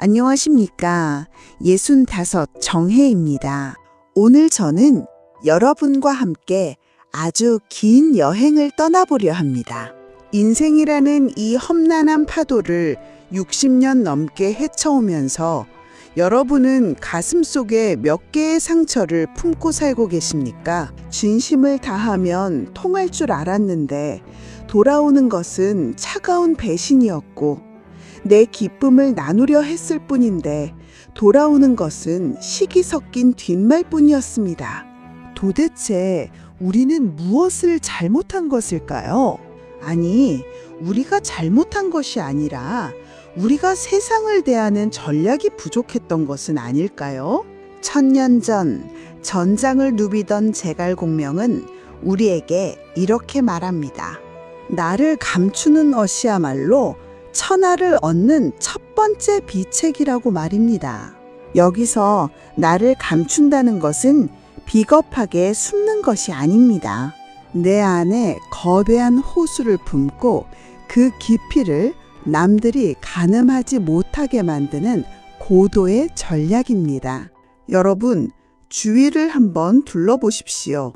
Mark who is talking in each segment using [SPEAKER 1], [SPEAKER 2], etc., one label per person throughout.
[SPEAKER 1] 안녕하십니까. 65 정혜입니다. 오늘 저는 여러분과 함께 아주 긴 여행을 떠나보려 합니다. 인생이라는 이 험난한 파도를 60년 넘게 헤쳐오면서 여러분은 가슴속에 몇 개의 상처를 품고 살고 계십니까? 진심을 다하면 통할 줄 알았는데 돌아오는 것은 차가운 배신이었고 내 기쁨을 나누려 했을 뿐인데 돌아오는 것은 시기 섞인 뒷말뿐이었습니다. 도대체 우리는 무엇을 잘못한 것일까요? 아니, 우리가 잘못한 것이 아니라 우리가 세상을 대하는 전략이 부족했던 것은 아닐까요? 1000년 전 전장을 누비던 제갈공명은 우리에게 이렇게 말합니다. 나를 감추는 것이야말로 천하를 얻는 첫 번째 비책이라고 말입니다. 여기서 나를 감춘다는 것은 비겁하게 숨는 것이 아닙니다. 내 안에 거대한 호수를 품고 그 깊이를 남들이 가늠하지 못하게 만드는 고도의 전략입니다. 여러분, 주위를 한번 둘러보십시오.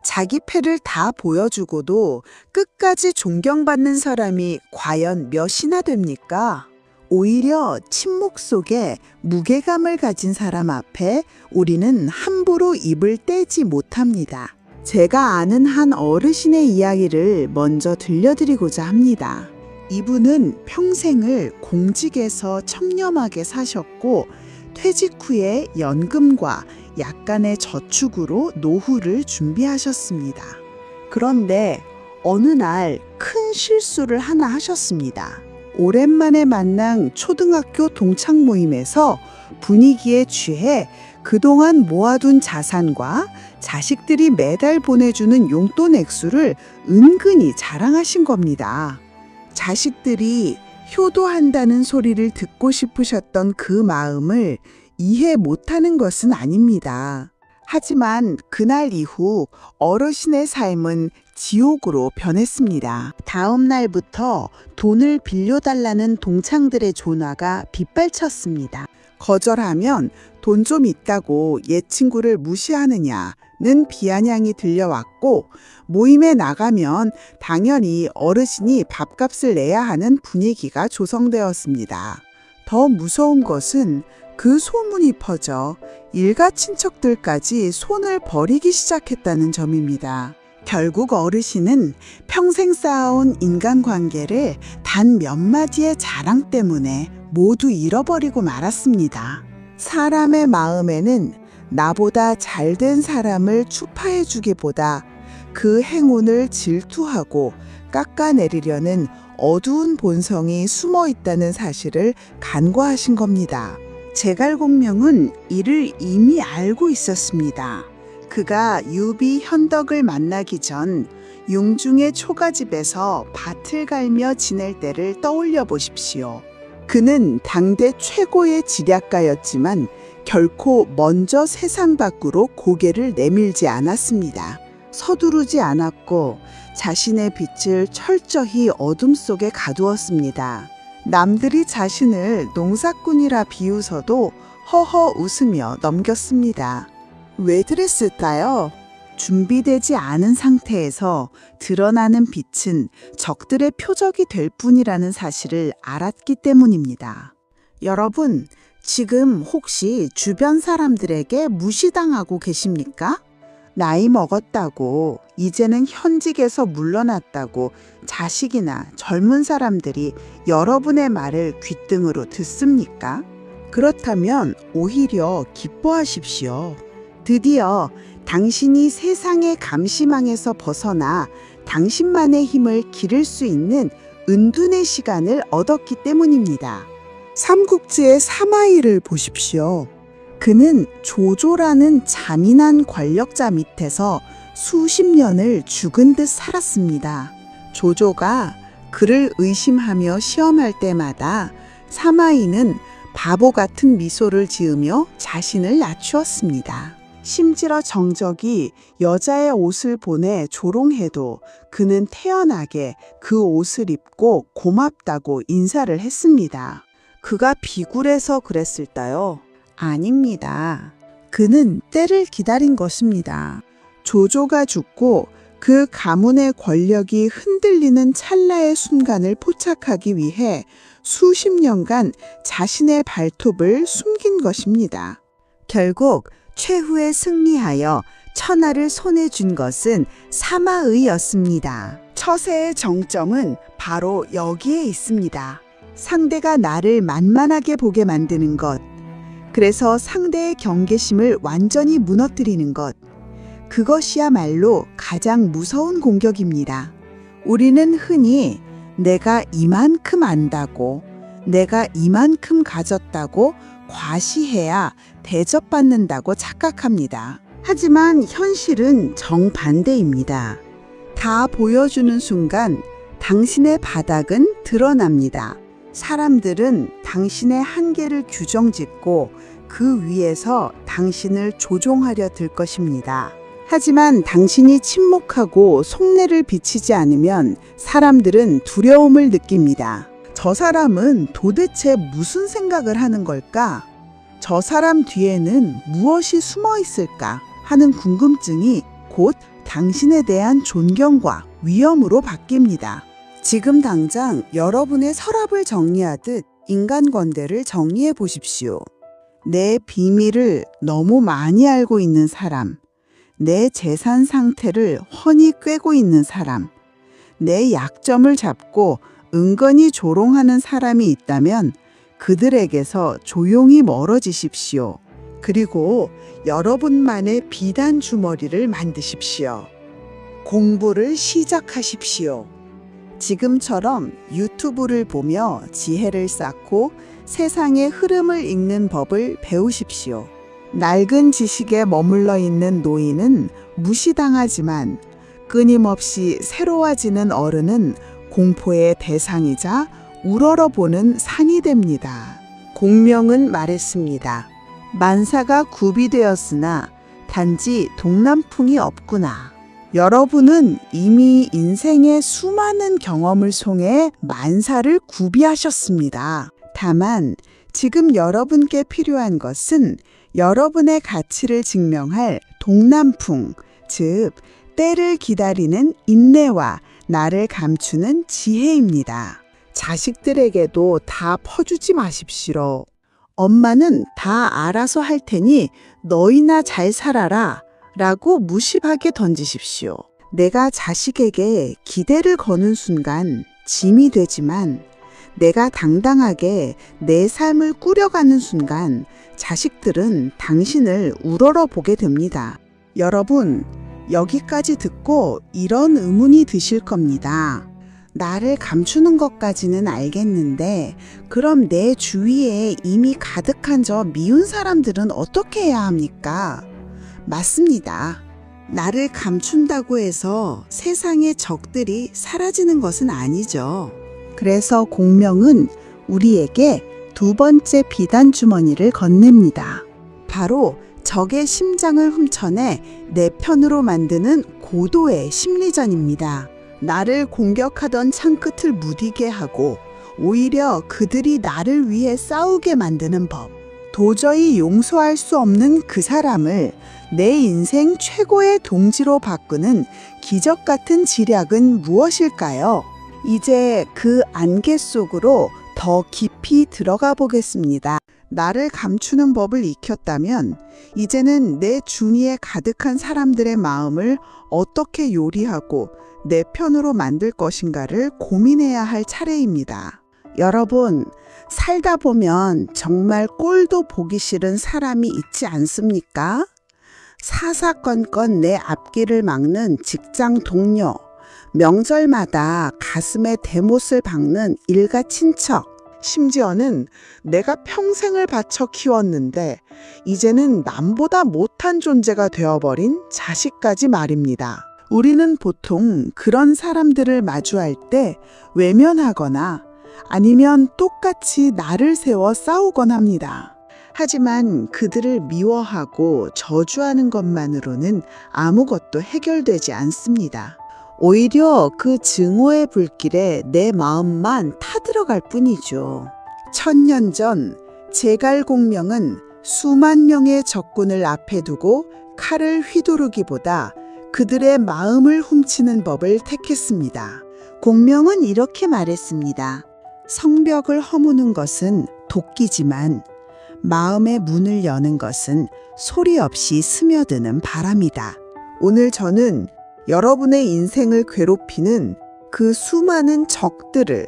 [SPEAKER 1] 자기 패를 다 보여주고도 끝까지 존경받는 사람이 과연 몇이나 됩니까? 오히려 침묵 속에 무게감을 가진 사람 앞에 우리는 함부로 입을 떼지 못합니다. 제가 아는 한 어르신의 이야기를 먼저 들려드리고자 합니다. 이분은 평생을 공직에서 청렴하게 사셨고 퇴직 후에 연금과 약간의 저축으로 노후를 준비하셨습니다. 그런데 어느 날 큰 실수를 하나 하셨습니다. 오랜만에 만난 초등학교 동창 모임에서 분위기에 취해 그동안 모아둔 자산과 자식들이 매달 보내주는 용돈 액수를 은근히 자랑하신 겁니다. 자식들이 효도한다는 소리를 듣고 싶으셨던 그 마음을 이해 못하는 것은 아닙니다. 하지만 그날 이후 어르신의 삶은 지옥으로 변했습니다. 다음 날부터 돈을 빌려달라는 동창들의 전화가 빗발쳤습니다. 거절하면 돈 좀 있다고 옛 친구를 무시하느냐는 비아냥이 들려왔고 모임에 나가면 당연히 어르신이 밥값을 내야 하는 분위기가 조성되었습니다. 더 무서운 것은 그 소문이 퍼져 일가 친척들까지 손을 버리기 시작했다는 점입니다. 결국 어르신은 평생 쌓아온 인간관계를 단 몇 마디의 자랑 때문에 모두 잃어버리고 말았습니다. 사람의 마음에는 나보다 잘된 사람을 추파해주기보다 그 행운을 질투하고 깎아내리려는 어두운 본성이 숨어 있다는 사실을 간과하신 겁니다. 제갈공명은 이를 이미 알고 있었습니다. 그가 유비 현덕을 만나기 전 융중의 초가집에서 밭을 갈며 지낼 때를 떠올려 보십시오. 그는 당대 최고의 지략가였지만 결코 먼저 세상 밖으로 고개를 내밀지 않았습니다. 서두르지 않았고 자신의 빛을 철저히 어둠 속에 가두었습니다. 남들이 자신을 농사꾼이라 비웃어도 허허 웃으며 넘겼습니다. 왜 그랬을까요? 준비되지 않은 상태에서 드러나는 빛은 적들의 표적이 될 뿐이라는 사실을 알았기 때문입니다. 여러분, 지금 혹시 주변 사람들에게 무시당하고 계십니까? 나이 먹었다고, 이제는 현직에서 물러났다고 자식이나 젊은 사람들이 여러분의 말을 귓등으로 듣습니까? 그렇다면 오히려 기뻐하십시오. 드디어 당신이 세상의 감시망에서 벗어나 당신만의 힘을 기를 수 있는 은둔의 시간을 얻었기 때문입니다. 삼국지의 사마이를 보십시오. 그는 조조라는 잔인한 권력자 밑에서 수십 년을 죽은 듯 살았습니다. 조조가 그를 의심하며 시험할 때마다 사마이는 바보 같은 미소를 지으며 자신을 낮추었습니다. 심지어 정적이 여자의 옷을 보내 조롱해도 그는 태연하게 그 옷을 입고 고맙다고 인사를 했습니다. 그가 비굴해서 그랬을까요? 아닙니다. 그는 때를 기다린 것입니다. 조조가 죽고 그 가문의 권력이 흔들리는 찰나의 순간을 포착하기 위해 수십 년간 자신의 발톱을 숨긴 것입니다. 결국 최후에 승리하여 천하를 손에 쥔 것은 사마의였습니다. 처세의 정점은 바로 여기에 있습니다. 상대가 나를 만만하게 보게 만드는 것, 그래서 상대의 경계심을 완전히 무너뜨리는 것, 그것이야말로 가장 무서운 공격입니다. 우리는 흔히 내가 이만큼 안다고, 내가 이만큼 가졌다고 과시해야 대접받는다고 착각합니다. 하지만 현실은 정반대입니다. 다 보여주는 순간 당신의 바닥은 드러납니다. 사람들은 당신의 한계를 규정짓고 그 위에서 당신을 조종하려 들 것입니다. 하지만 당신이 침묵하고 속내를 비치지 않으면 사람들은 두려움을 느낍니다. 저 사람은 도대체 무슨 생각을 하는 걸까? 저 사람 뒤에는 무엇이 숨어 있을까? 하는 궁금증이 곧 당신에 대한 존경과 위험으로 바뀝니다. 지금 당장 여러분의 서랍을 정리하듯 인간관계를 정리해 보십시오. 내 비밀을 너무 많이 알고 있는 사람, 내 재산 상태를 훤히 꿰고 있는 사람, 내 약점을 잡고 은근히 조롱하는 사람이 있다면 그들에게서 조용히 멀어지십시오. 그리고 여러분만의 비단 주머니를 만드십시오. 공부를 시작하십시오. 지금처럼 유튜브를 보며 지혜를 쌓고 세상의 흐름을 읽는 법을 배우십시오. 낡은 지식에 머물러 있는 노인은 무시당하지만 끊임없이 새로워지는 어른은 공포의 대상이자 우러러보는 산이 됩니다. 공명은 말했습니다. 만사가 구비되었으나 단지 동남풍이 없구나. 여러분은 이미 인생의 수많은 경험을 통해 만사를 구비하셨습니다. 다만 지금 여러분께 필요한 것은 여러분의 가치를 증명할 동남풍, 즉 때를 기다리는 인내와 나를 감추는 지혜입니다. 자식들에게도 다 퍼주지 마십시오. 엄마는 다 알아서 할 테니 너희나 잘 살아라 라고 무심하게 던지십시오. 내가 자식에게 기대를 거는 순간 짐이 되지만 내가 당당하게 내 삶을 꾸려가는 순간 자식들은 당신을 우러러 보게 됩니다. 여러분, 여기까지 듣고 이런 의문이 드실 겁니다. 나를 감추는 것까지는 알겠는데 그럼 내 주위에 이미 가득한 저 미운 사람들은 어떻게 해야 합니까? 맞습니다. 나를 감춘다고 해서 세상의 적들이 사라지는 것은 아니죠. 그래서 공명은 우리에게 두 번째 비단 주머니를 건넵니다. 바로 적의 심장을 훔쳐내 내 편으로 만드는 고도의 심리전입니다. 나를 공격하던 창끝을 무디게 하고 오히려 그들이 나를 위해 싸우게 만드는 법. 도저히 용서할 수 없는 그 사람을 내 인생 최고의 동지로 바꾸는 기적 같은 지략은 무엇일까요? 이제 그 안개 속으로 더 깊이 들어가 보겠습니다. 나를 감추는 법을 익혔다면 이제는 내 주위에 가득한 사람들의 마음을 어떻게 요리하고 내 편으로 만들 것인가를 고민해야 할 차례입니다. 여러분, 살다 보면 정말 꼴도 보기 싫은 사람이 있지 않습니까? 사사건건 내 앞길을 막는 직장 동료, 명절마다 가슴에 대못을 박는 일가 친척, 심지어는 내가 평생을 바쳐 키웠는데 이제는 남보다 못한 존재가 되어버린 자식까지 말입니다. 우리는 보통 그런 사람들을 마주할 때 외면하거나 아니면 똑같이 나를 세워 싸우곤 합니다. 하지만 그들을 미워하고 저주하는 것만으로는 아무것도 해결되지 않습니다. 오히려 그 증오의 불길에 내 마음만 타들어갈 뿐이죠. 천년 전 제갈공명은 수만 명의 적군을 앞에 두고 칼을 휘두르기보다 그들의 마음을 훔치는 법을 택했습니다. 공명은 이렇게 말했습니다. 성벽을 허무는 것은 도끼지만 마음의 문을 여는 것은 소리 없이 스며드는 바람이다. 오늘 저는 여러분의 인생을 괴롭히는 그 수많은 적들을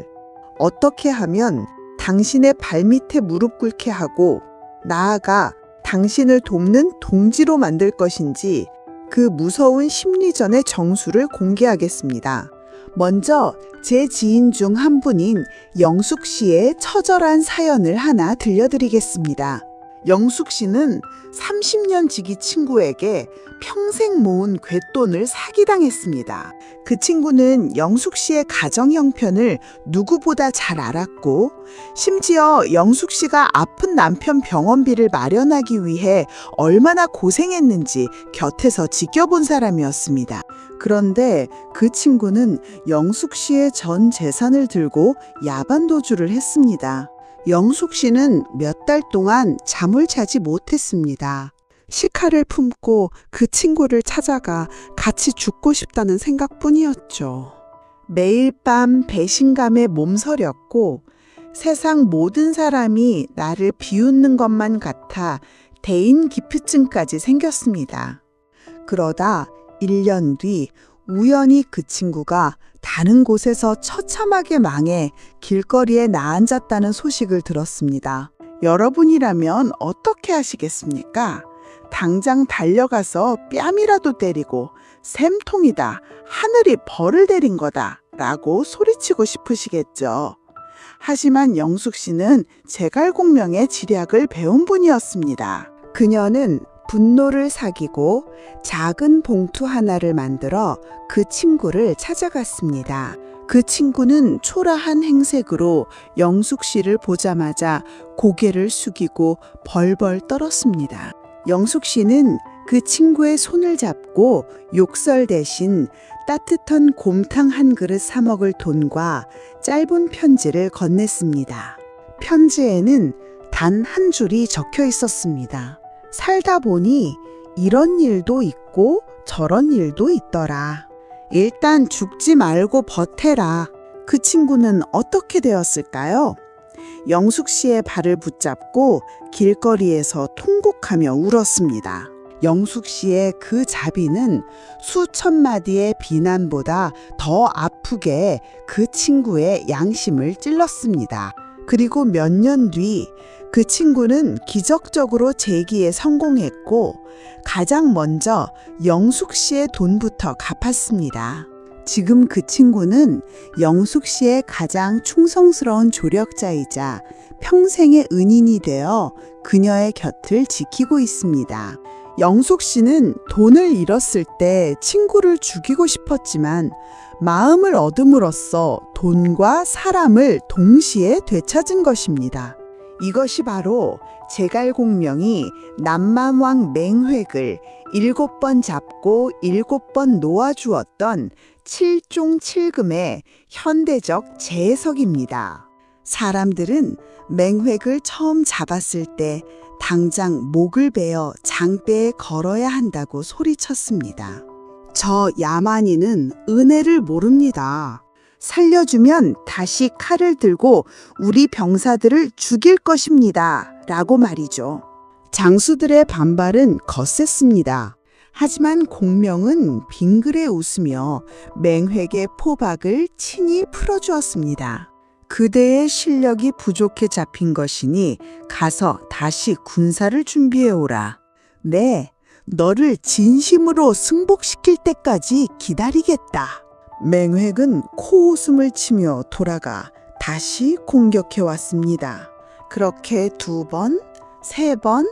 [SPEAKER 1] 어떻게 하면 당신의 발밑에 무릎 꿇게 하고 나아가 당신을 돕는 동지로 만들 것인지 그 무서운 심리전의 정수를 공개하겠습니다. 먼저 제 지인 중 한 분인 영숙 씨의 처절한 사연을 하나 들려드리겠습니다. 영숙 씨는 30년 지기 친구에게 평생 모은 괵돈을 사기당했습니다. 그 친구는 영숙 씨의 가정 형편을 누구보다 잘 알았고 심지어 영숙 씨가 아픈 남편 병원비를 마련하기 위해 얼마나 고생했는지 곁에서 지켜본 사람이었습니다. 그런데 그 친구는 영숙 씨의 전 재산을 들고 야반도주를 했습니다. 영숙 씨는 몇 달 동안 잠을 자지 못했습니다. 시카를 품고 그 친구를 찾아가 같이 죽고 싶다는 생각뿐이었죠. 매일 밤 배신감에 몸서렸고 세상 모든 사람이 나를 비웃는 것만 같아 대인 기피증까지 생겼습니다. 그러다 1년 뒤 우연히 그 친구가 다른 곳에서 처참하게 망해 길거리에 나앉았다는 소식을 들었습니다. 여러분이라면 어떻게 하시겠습니까? 당장 달려가서 뺨이라도 때리고 샘통이다, 하늘이 벌을 내린 거다 라고 소리치고 싶으시겠죠. 하지만 영숙 씨는 제갈공명의 지략을 배운 분이었습니다. 그녀는 분노를 사귀고 작은 봉투 하나를 만들어 그 친구를 찾아갔습니다. 그 친구는 초라한 행색으로 영숙 씨를 보자마자 고개를 숙이고 벌벌 떨었습니다. 영숙 씨는 그 친구의 손을 잡고 욕설 대신 따뜻한 곰탕 한 그릇 사 먹을 돈과 짧은 편지를 건넸습니다. 편지에는 단 한 줄이 적혀 있었습니다. 살다 보니 이런 일도 있고 저런 일도 있더라. 일단 죽지 말고 버텨라. 그 친구는 어떻게 되었을까요? 영숙 씨의 발을 붙잡고 길거리에서 통곡하며 울었습니다. 영숙 씨의 그 자비는 수천 마디의 비난보다 더 아프게 그 친구의 양심을 찔렀습니다. 그리고 몇 년 뒤 그 친구는 기적적으로 재기에 성공했고 가장 먼저 영숙 씨의 돈부터 갚았습니다. 지금 그 친구는 영숙 씨의 가장 충성스러운 조력자이자 평생의 은인이 되어 그녀의 곁을 지키고 있습니다. 영숙 씨는 돈을 잃었을 때 친구를 죽이고 싶었지만 마음을 얻음으로써 돈과 사람을 동시에 되찾은 것입니다. 이것이 바로 제갈공명이 남만왕 맹획을 7번 잡고 7번 놓아주었던 7종 7금의 현대적 재해석입니다. 사람들은 맹획을 처음 잡았을 때 당장 목을 베어 장대에 걸어야 한다고 소리쳤습니다. 저 야만인은 은혜를 모릅니다. 살려주면 다시 칼을 들고 우리 병사들을 죽일 것입니다. 라고 말이죠. 장수들의 반발은 거셌습니다. 하지만 공명은 빙그레 웃으며 맹획의 포박을 친히 풀어주었습니다. 그대의 실력이 부족해 잡힌 것이니 가서 다시 군사를 준비해오라. 네, 너를 진심으로 승복시킬 때까지 기다리겠다. 맹획은 코웃음을 치며 돌아가 다시 공격해왔습니다. 그렇게 2번, 3번,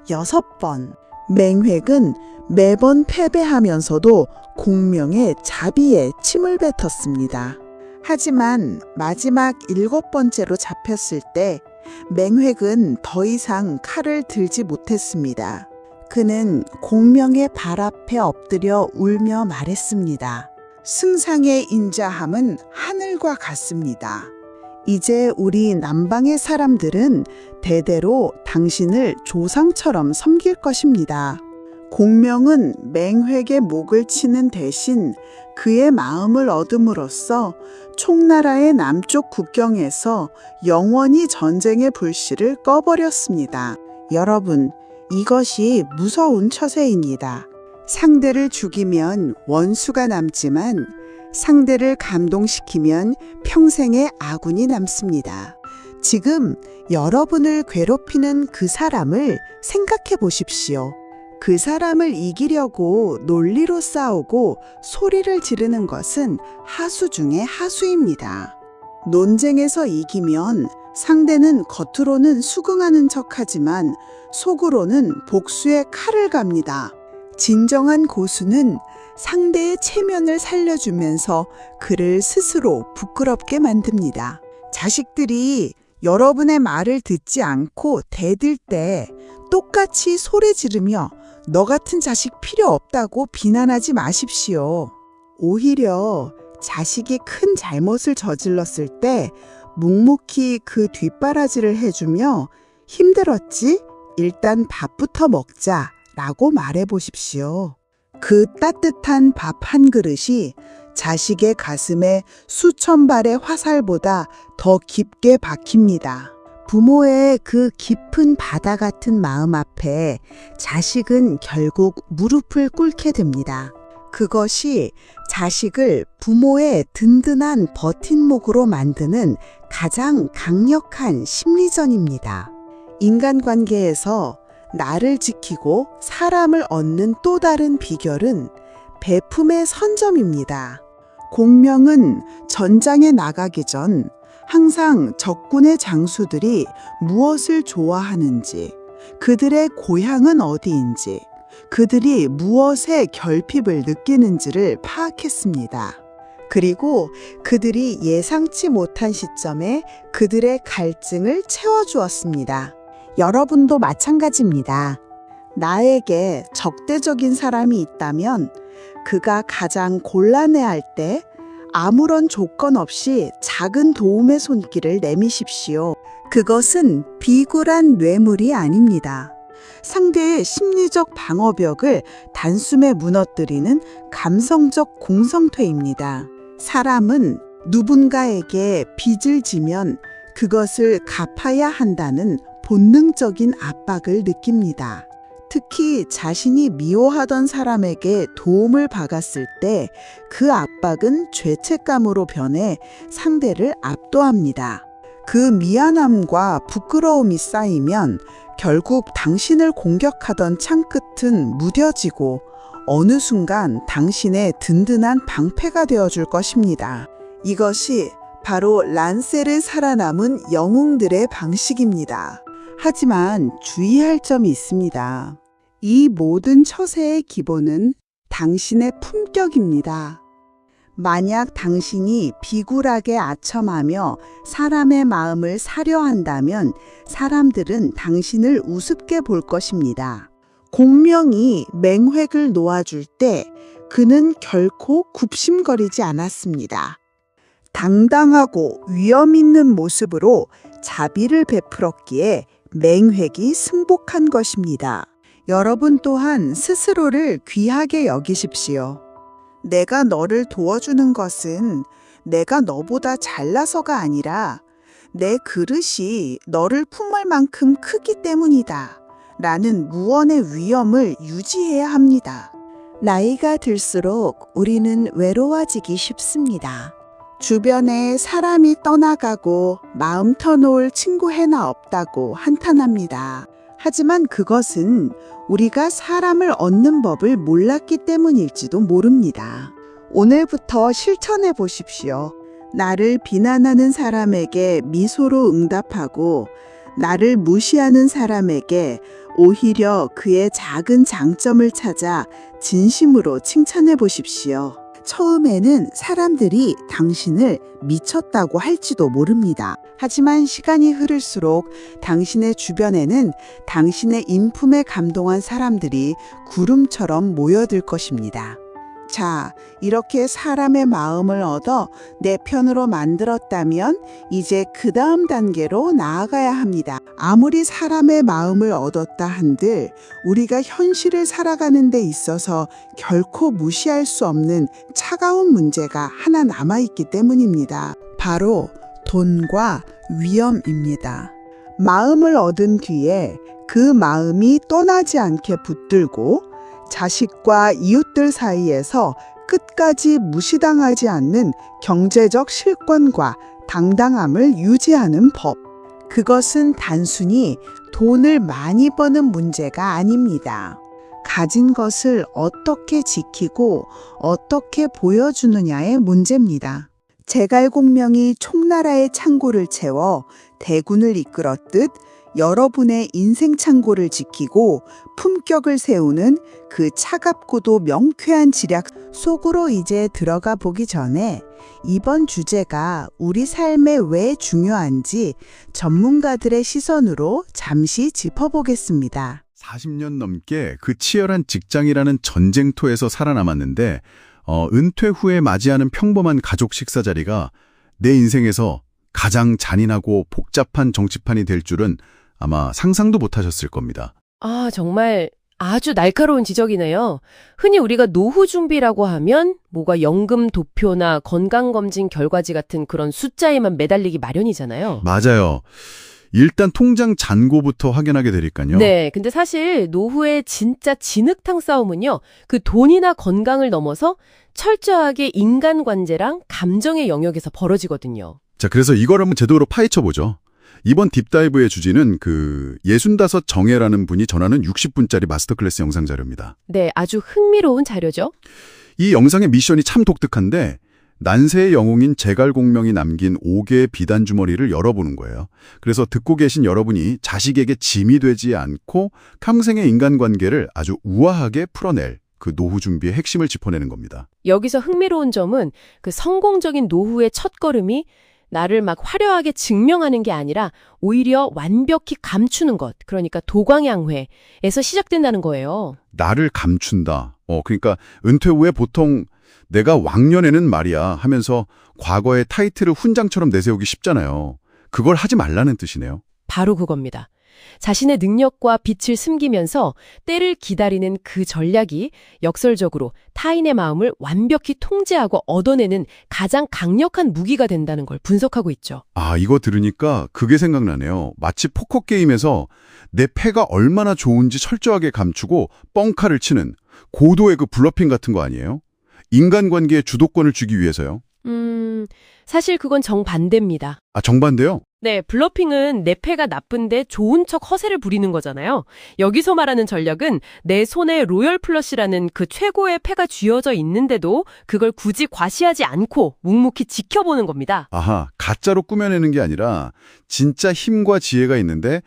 [SPEAKER 1] 6번. 맹획은 매번 패배하면서도 공명의 자비에 침을 뱉었습니다. 하지만 마지막 7번째로 잡혔을 때 맹획은 더 이상 칼을 들지 못했습니다. 그는 공명의 발 앞에 엎드려 울며 말했습니다. 승상의 인자함은 하늘과 같습니다. 이제 우리 남방의 사람들은 대대로 당신을 조상처럼 섬길 것입니다. 공명은 맹획의 목을 치는 대신 그의 마음을 얻음으로써 총나라의 남쪽 국경에서 영원히 전쟁의 불씨를 꺼버렸습니다. 여러분, 이것이 무서운 처세입니다. 상대를 죽이면 원수가 남지만 상대를 감동시키면 평생의 아군이 남습니다. 지금 여러분을 괴롭히는 그 사람을 생각해 보십시오. 그 사람을 이기려고 논리로 싸우고 소리를 지르는 것은 하수 중의 하수입니다. 논쟁에서 이기면 상대는 겉으로는 수긍하는 척하지만 속으로는 복수의 칼을 갑니다. 진정한 고수는 상대의 체면을 살려주면서 그를 스스로 부끄럽게 만듭니다. 자식들이 여러분의 말을 듣지 않고 대들 때 똑같이 소리 지르며 너 같은 자식 필요 없다고 비난하지 마십시오. 오히려 자식이 큰 잘못을 저질렀을 때 묵묵히 그 뒷바라지를 해주며 힘들었지? 일단 밥부터 먹자 라고 말해 보십시오. 그 따뜻한 밥 한 그릇이 자식의 가슴에 수천 발의 화살보다 더 깊게 박힙니다. 부모의 그 깊은 바다 같은 마음 앞에 자식은 결국 무릎을 꿇게 됩니다. 그것이 자식을 부모의 든든한 버팀목으로 만드는 가장 강력한 심리전입니다. 인간관계에서 나를 지키고 사람을 얻는 또 다른 비결은 배품의 선점입니다. 공명은 전장에 나가기 전 항상 적군의 장수들이 무엇을 좋아하는지, 그들의 고향은 어디인지, 그들이 무엇에 결핍을 느끼는지를 파악했습니다. 그리고 그들이 예상치 못한 시점에 그들의 갈증을 채워주었습니다. 여러분도 마찬가지입니다. 나에게 적대적인 사람이 있다면 그가 가장 곤란해할 때 아무런 조건 없이 작은 도움의 손길을 내미십시오. 그것은 비굴한 뇌물이 아닙니다. 상대의 심리적 방어벽을 단숨에 무너뜨리는 감성적 공성퇴입니다. 사람은 누군가에게 빚을 지면 그것을 갚아야 한다는 본능적인 압박을 느낍니다. 특히 자신이 미워하던 사람에게 도움을 받았을 때 그 압박은 죄책감으로 변해 상대를 압도합니다. 그 미안함과 부끄러움이 쌓이면 결국 당신을 공격하던 창끝은 무뎌지고 어느 순간 당신의 든든한 방패가 되어줄 것입니다. 이것이 바로 란셀에 살아남은 영웅들의 방식입니다. 하지만 주의할 점이 있습니다. 이 모든 처세의 기본은 당신의 품격입니다. 만약 당신이 비굴하게 아첨하며 사람의 마음을 사려 한다면 사람들은 당신을 우습게 볼 것입니다. 공명이 맹획을 놓아줄 때 그는 결코 굽심거리지 않았습니다. 당당하고 위엄 있는 모습으로 자비를 베풀었기에 맹획이 승복한 것입니다. 여러분 또한 스스로를 귀하게 여기십시오. 내가 너를 도와주는 것은 내가 너보다 잘나서가 아니라 내 그릇이 너를 품을 만큼 크기 때문이다. 라는 무언의 위엄을 유지해야 합니다. 나이가 들수록 우리는 외로워지기 쉽습니다. 주변에 사람이 떠나가고 마음 터놓을 친구 해나 없다고 한탄합니다. 하지만 그것은 우리가 사람을 얻는 법을 몰랐기 때문일지도 모릅니다. 오늘부터 실천해 보십시오. 나를 비난하는 사람에게 미소로 응답하고 나를 무시하는 사람에게 오히려 그의 작은 장점을 찾아 진심으로 칭찬해 보십시오. 처음에는 사람들이 당신을 미쳤다고 할지도 모릅니다. 하지만 시간이 흐를수록 당신의 주변에는 당신의 인품에 감동한 사람들이 구름처럼 모여들 것입니다. 자, 이렇게 사람의 마음을 얻어 내 편으로 만들었다면 이제 그 다음 단계로 나아가야 합니다. 아무리 사람의 마음을 얻었다 한들 우리가 현실을 살아가는 데 있어서 결코 무시할 수 없는 차가운 문제가 하나 남아있기 때문입니다. 바로 돈과 위험입니다. 마음을 얻은 뒤에 그 마음이 떠나지 않게 붙들고 자식과 이웃들 사이에서 끝까지 무시당하지 않는 경제적 실권과 당당함을 유지하는 법. 그것은 단순히 돈을 많이 버는 문제가 아닙니다. 가진 것을 어떻게 지키고 어떻게 보여주느냐의 문제입니다. 제갈공명이 총나라의 창고를 채워 대군을 이끌었듯 여러분의 인생 창고를 지키고 품격을 세우는 그 차갑고도 명쾌한 지략 속으로 이제 들어가 보기 전에 이번 주제가 우리 삶에 왜 중요한지 전문가들의 시선으로 잠시 짚어보겠습니다.
[SPEAKER 2] 40년 넘게 그 치열한 직장이라는 전쟁터에서 살아남았는데 은퇴 후에 맞이하는 평범한 가족 식사 자리가 내 인생에서 가장 잔인하고 복잡한 정치판이 될 줄은 아마 상상도 못하셨을 겁니다.
[SPEAKER 3] 아, 정말 아주 날카로운 지적이네요. 흔히 우리가 노후 준비라고 하면 뭐가 연금 도표나 건강검진 결과지 같은 그런 숫자에만 매달리기 마련이잖아요.
[SPEAKER 2] 맞아요. 일단 통장 잔고부터 확인하게 되니까요.
[SPEAKER 3] 네, 근데 사실 노후의 진짜 진흙탕 싸움은요. 그 돈이나 건강을 넘어서 철저하게 인간관계랑 감정의 영역에서 벌어지거든요.
[SPEAKER 2] 자, 그래서 이걸 한번 제대로 파헤쳐보죠. 이번 딥다이브의 주제는 그 65 정혜라는 분이 전하는 60분짜리 마스터 클래스 영상 자료입니다.
[SPEAKER 3] 네, 아주 흥미로운 자료죠.
[SPEAKER 2] 이 영상의 미션이 참 독특한데 난세의 영웅인 제갈공명이 남긴 5개의 비단 주머니를 열어보는 거예요. 그래서 듣고 계신 여러분이 자식에게 짐이 되지 않고 평생의 인간관계를 아주 우아하게 풀어낼 그 노후 준비의 핵심을 짚어내는 겁니다.
[SPEAKER 3] 여기서 흥미로운 점은 그 성공적인 노후의 첫걸음이 나를 막 화려하게 증명하는 게 아니라 오히려 완벽히 감추는 것, 그러니까 도광양회에서 시작된다는 거예요.
[SPEAKER 2] 나를 감춘다. 그러니까 은퇴 후에 보통 내가 왕년에는 말이야 하면서 과거의 타이틀을 훈장처럼 내세우기 쉽잖아요. 그걸 하지 말라는 뜻이네요.
[SPEAKER 3] 바로 그겁니다. 자신의 능력과 빛을 숨기면서 때를 기다리는 그 전략이 역설적으로 타인의 마음을 완벽히 통제하고 얻어내는 가장 강력한 무기가 된다는 걸 분석하고 있죠.
[SPEAKER 2] 아, 이거 들으니까 그게 생각나네요. 마치 포커 게임에서 내 패가 얼마나 좋은지 철저하게 감추고 뻥카를 치는 고도의 그 블러핑 같은 거 아니에요? 인간관계에 주도권을 주기 위해서요.
[SPEAKER 3] 사실 그건 정반대입니다.
[SPEAKER 2] 아, 정반대요?
[SPEAKER 3] 네, 블러핑은 내 패가 나쁜데 좋은 척 허세를 부리는 거잖아요. 여기서 말하는 전략은 내 손에 로열 플러시라는 그 최고의 패가 쥐어져 있는데도 그걸 굳이 과시하지 않고 묵묵히 지켜보는 겁니다.
[SPEAKER 2] 아하, 가짜로 꾸며내는 게 아니라 진짜 힘과 지혜가 있는데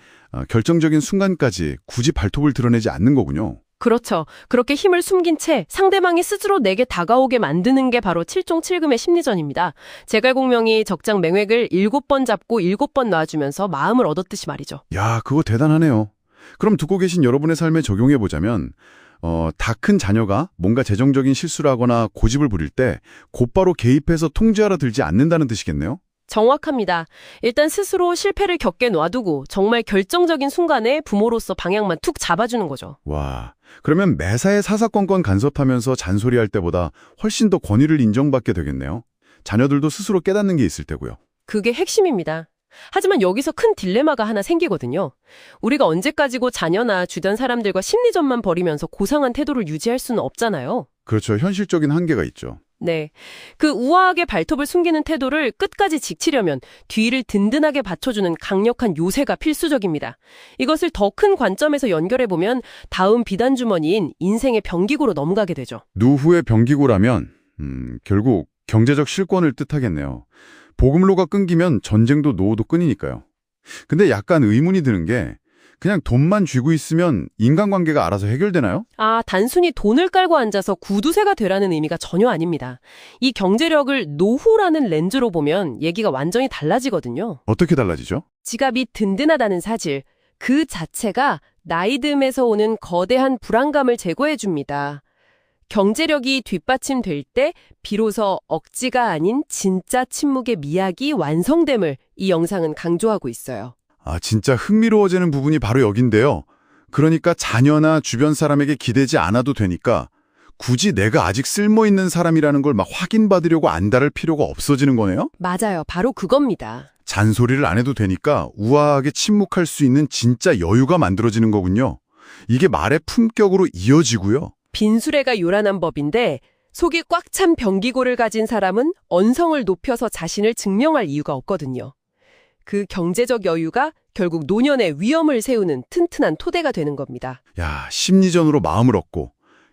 [SPEAKER 2] 결정적인 순간까지 굳이 발톱을 드러내지 않는 거군요.
[SPEAKER 3] 그렇죠. 그렇게 힘을 숨긴 채 상대방이 스스로 내게 다가오게 만드는 게 바로 7종 7금의 심리전입니다. 제갈공명이 적장 맹획을 7번 잡고 7번 놔주면서 마음을 얻었듯이 말이죠.
[SPEAKER 2] 야, 그거 대단하네요. 그럼 듣고 계신 여러분의 삶에 적용해보자면 다 큰 자녀가 뭔가 재정적인 실수를 하거나 고집을 부릴 때 곧바로 개입해서 통제하러 들지 않는다는 뜻이겠네요?
[SPEAKER 3] 정확합니다. 일단 스스로 실패를 겪게 놔두고 정말 결정적인 순간에 부모로서 방향만 툭 잡아주는 거죠.
[SPEAKER 2] 와, 그러면 매사에 사사건건 간섭하면서 잔소리할 때보다 훨씬 더 권위를 인정받게 되겠네요. 자녀들도 스스로 깨닫는 게 있을 테고요.
[SPEAKER 3] 그게 핵심입니다. 하지만 여기서 큰 딜레마가 하나 생기거든요. 우리가 언제까지고 자녀나 주변 사람들과 심리전만 벌이면서 고상한 태도를 유지할 수는 없잖아요.
[SPEAKER 2] 그렇죠. 현실적인 한계가 있죠.
[SPEAKER 3] 네. 그 우아하게 발톱을 숨기는 태도를 끝까지 지키려면 뒤를 든든하게 받쳐주는 강력한 요새가 필수적입니다. 이것을 더 큰 관점에서 연결해보면 다음 비단주머니인 인생의 병기고로 넘어가게 되죠.
[SPEAKER 2] 노후의 병기고라면 결국 경제적 실권을 뜻하겠네요. 보급로가 끊기면 전쟁도 노후도 끊이니까요. 근데 약간 의문이 드는 게 그냥 돈만 쥐고 있으면 인간관계가 알아서 해결되나요?
[SPEAKER 3] 아, 단순히 돈을 깔고 앉아서 구두쇠가 되라는 의미가 전혀 아닙니다. 이 경제력을 노후라는 렌즈로 보면 얘기가 완전히 달라지거든요.
[SPEAKER 2] 어떻게 달라지죠?
[SPEAKER 3] 지갑이 든든하다는 사실, 그 자체가 나이 듦에서 오는 거대한 불안감을 제거해 줍니다. 경제력이 뒷받침될 때 비로소 억지가 아닌 진짜 침묵의 미학이 완성됨을 이 영상은 강조하고 있어요.
[SPEAKER 2] 진짜 흥미로워지는 부분이 바로 여긴데요. 그러니까 자녀나 주변 사람에게 기대지 않아도 되니까 굳이 내가 아직 쓸모있는 사람이라는 걸 막 확인받으려고 안달할 필요가 없어지는 거네요?
[SPEAKER 3] 맞아요. 바로 그겁니다.
[SPEAKER 2] 잔소리를 안 해도 되니까 우아하게 침묵할 수 있는 진짜 여유가 만들어지는 거군요. 이게 말의 품격으로 이어지고요.
[SPEAKER 3] 빈수레가 요란한 법인데 속이 꽉 찬 병기고를 가진 사람은 언성을 높여서 자신을 증명할 이유가 없거든요. 그 경제적 여유가 결국 노년의 위험을 세우는 튼튼한 토대가 되는 겁니다.
[SPEAKER 2] 야, 심리전으로 마음을 얻고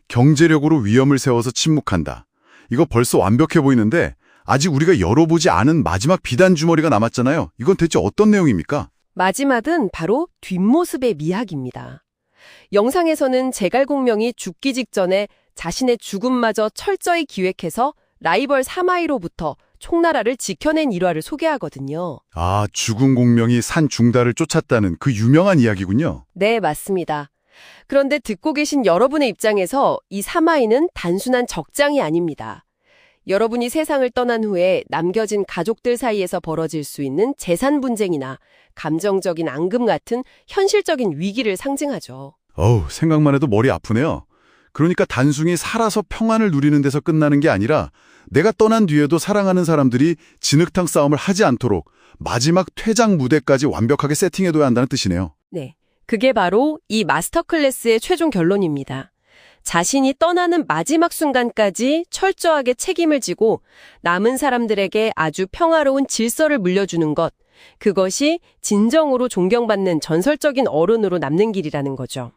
[SPEAKER 2] 경제력으로 위험을 세워서 침묵한다. 이거 벌써 완벽해 보이는데 아직 우리가 열어보지 않은 마지막 비단 주머니가 남았잖아요. 이건 대체 어떤 내용입니까?
[SPEAKER 3] 마지막은 바로 뒷모습의 미학입니다. 영상에서는 제갈공명이 죽기 직전에 자신의 죽음마저 철저히 기획해서 라이벌 사마이로부터 총나라를 지켜낸 일화를 소개하거든요.
[SPEAKER 2] 죽은 공명이 산 중달을 쫓았다는 그 유명한 이야기군요.
[SPEAKER 3] 네, 맞습니다. 그런데 듣고 계신 여러분의 입장에서 이 사마이는 단순한 적장이 아닙니다. 여러분이 세상을 떠난 후에 남겨진 가족들 사이에서 벌어질 수 있는 재산 분쟁이나 감정적인 앙금 같은 현실적인 위기를 상징하죠.
[SPEAKER 2] 생각만 해도 머리 아프네요. 그러니까 단순히 살아서 평안을 누리는 데서 끝나는 게 아니라 내가 떠난 뒤에도 사랑하는 사람들이 진흙탕 싸움을 하지 않도록 마지막 퇴장 무대까지 완벽하게 세팅해둬야 한다는 뜻이네요.
[SPEAKER 3] 네, 그게 바로 이 마스터 클래스의 최종 결론입니다. 자신이 떠나는 마지막 순간까지 철저하게 책임을 지고 남은 사람들에게 아주 평화로운 질서를 물려주는 것, 그것이 진정으로 존경받는 전설적인 어른으로 남는 길이라는 거죠.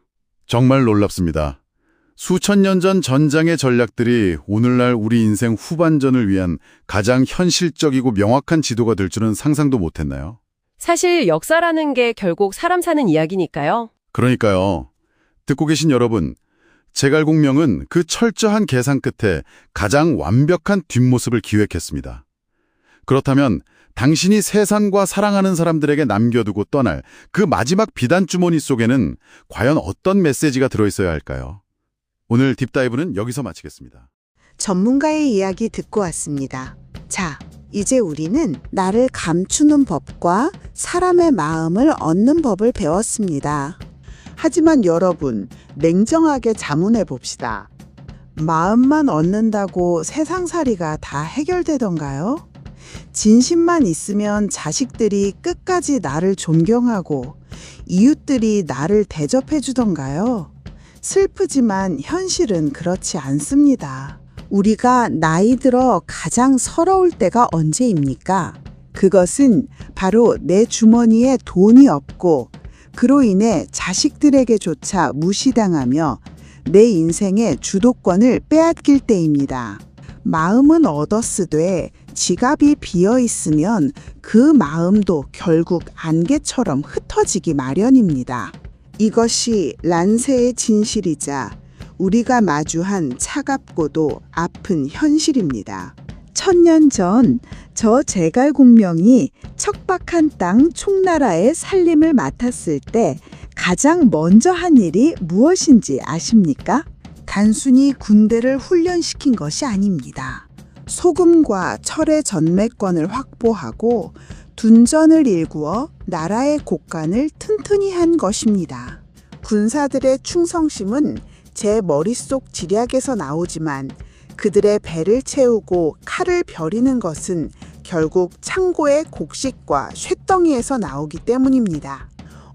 [SPEAKER 2] 정말 놀랍습니다. 수천 년 전 전장의 전략들이 오늘날 우리 인생 후반전을 위한 가장 현실적이고 명확한 지도가 될 줄은 상상도 못했나요?
[SPEAKER 3] 사실 역사라는 게 결국 사람 사는 이야기니까요.
[SPEAKER 2] 그러니까요. 듣고 계신 여러분, 제갈공명은 그 철저한 계산 끝에 가장 완벽한 뒷모습을 기획했습니다. 그렇다면 당신이 세상과 사랑하는 사람들에게 남겨두고 떠날 그 마지막 비단 주머니 속에는 과연 어떤 메시지가 들어있어야 할까요? 오늘 딥다이브는 여기서 마치겠습니다.
[SPEAKER 1] 전문가의 이야기 듣고 왔습니다. 자, 이제 우리는 나를 감추는 법과 사람의 마음을 얻는 법을 배웠습니다. 하지만 여러분, 냉정하게 자문해 봅시다. 마음만 얻는다고 세상살이가 다 해결되던가요? 진심만 있으면 자식들이 끝까지 나를 존경하고 이웃들이 나를 대접해 주던가요? 슬프지만 현실은 그렇지 않습니다. 우리가 나이 들어 가장 서러울 때가 언제입니까? 그것은 바로 내 주머니에 돈이 없고 그로 인해 자식들에게조차 무시당하며 내 인생의 주도권을 빼앗길 때입니다. 마음은 얻었으되 지갑이 비어 있으면 그 마음도 결국 안개처럼 흩어지기 마련입니다. 이것이 란세의 진실이자 우리가 마주한 차갑고도 아픈 현실입니다. 1000년 전 저 제갈공명이 척박한 땅 총나라의 살림을 맡았을 때 가장 먼저 한 일이 무엇인지 아십니까? 단순히 군대를 훈련시킨 것이 아닙니다. 소금과 철의 전매권을 확보하고 둔전을 일구어 나라의 곳간을 튼튼히 한 것입니다. 군사들의 충성심은 제 머릿속 지략에서 나오지만 그들의 배를 채우고 칼을 벼리는 것은 결국 창고의 곡식과 쇳덩이에서 나오기 때문입니다.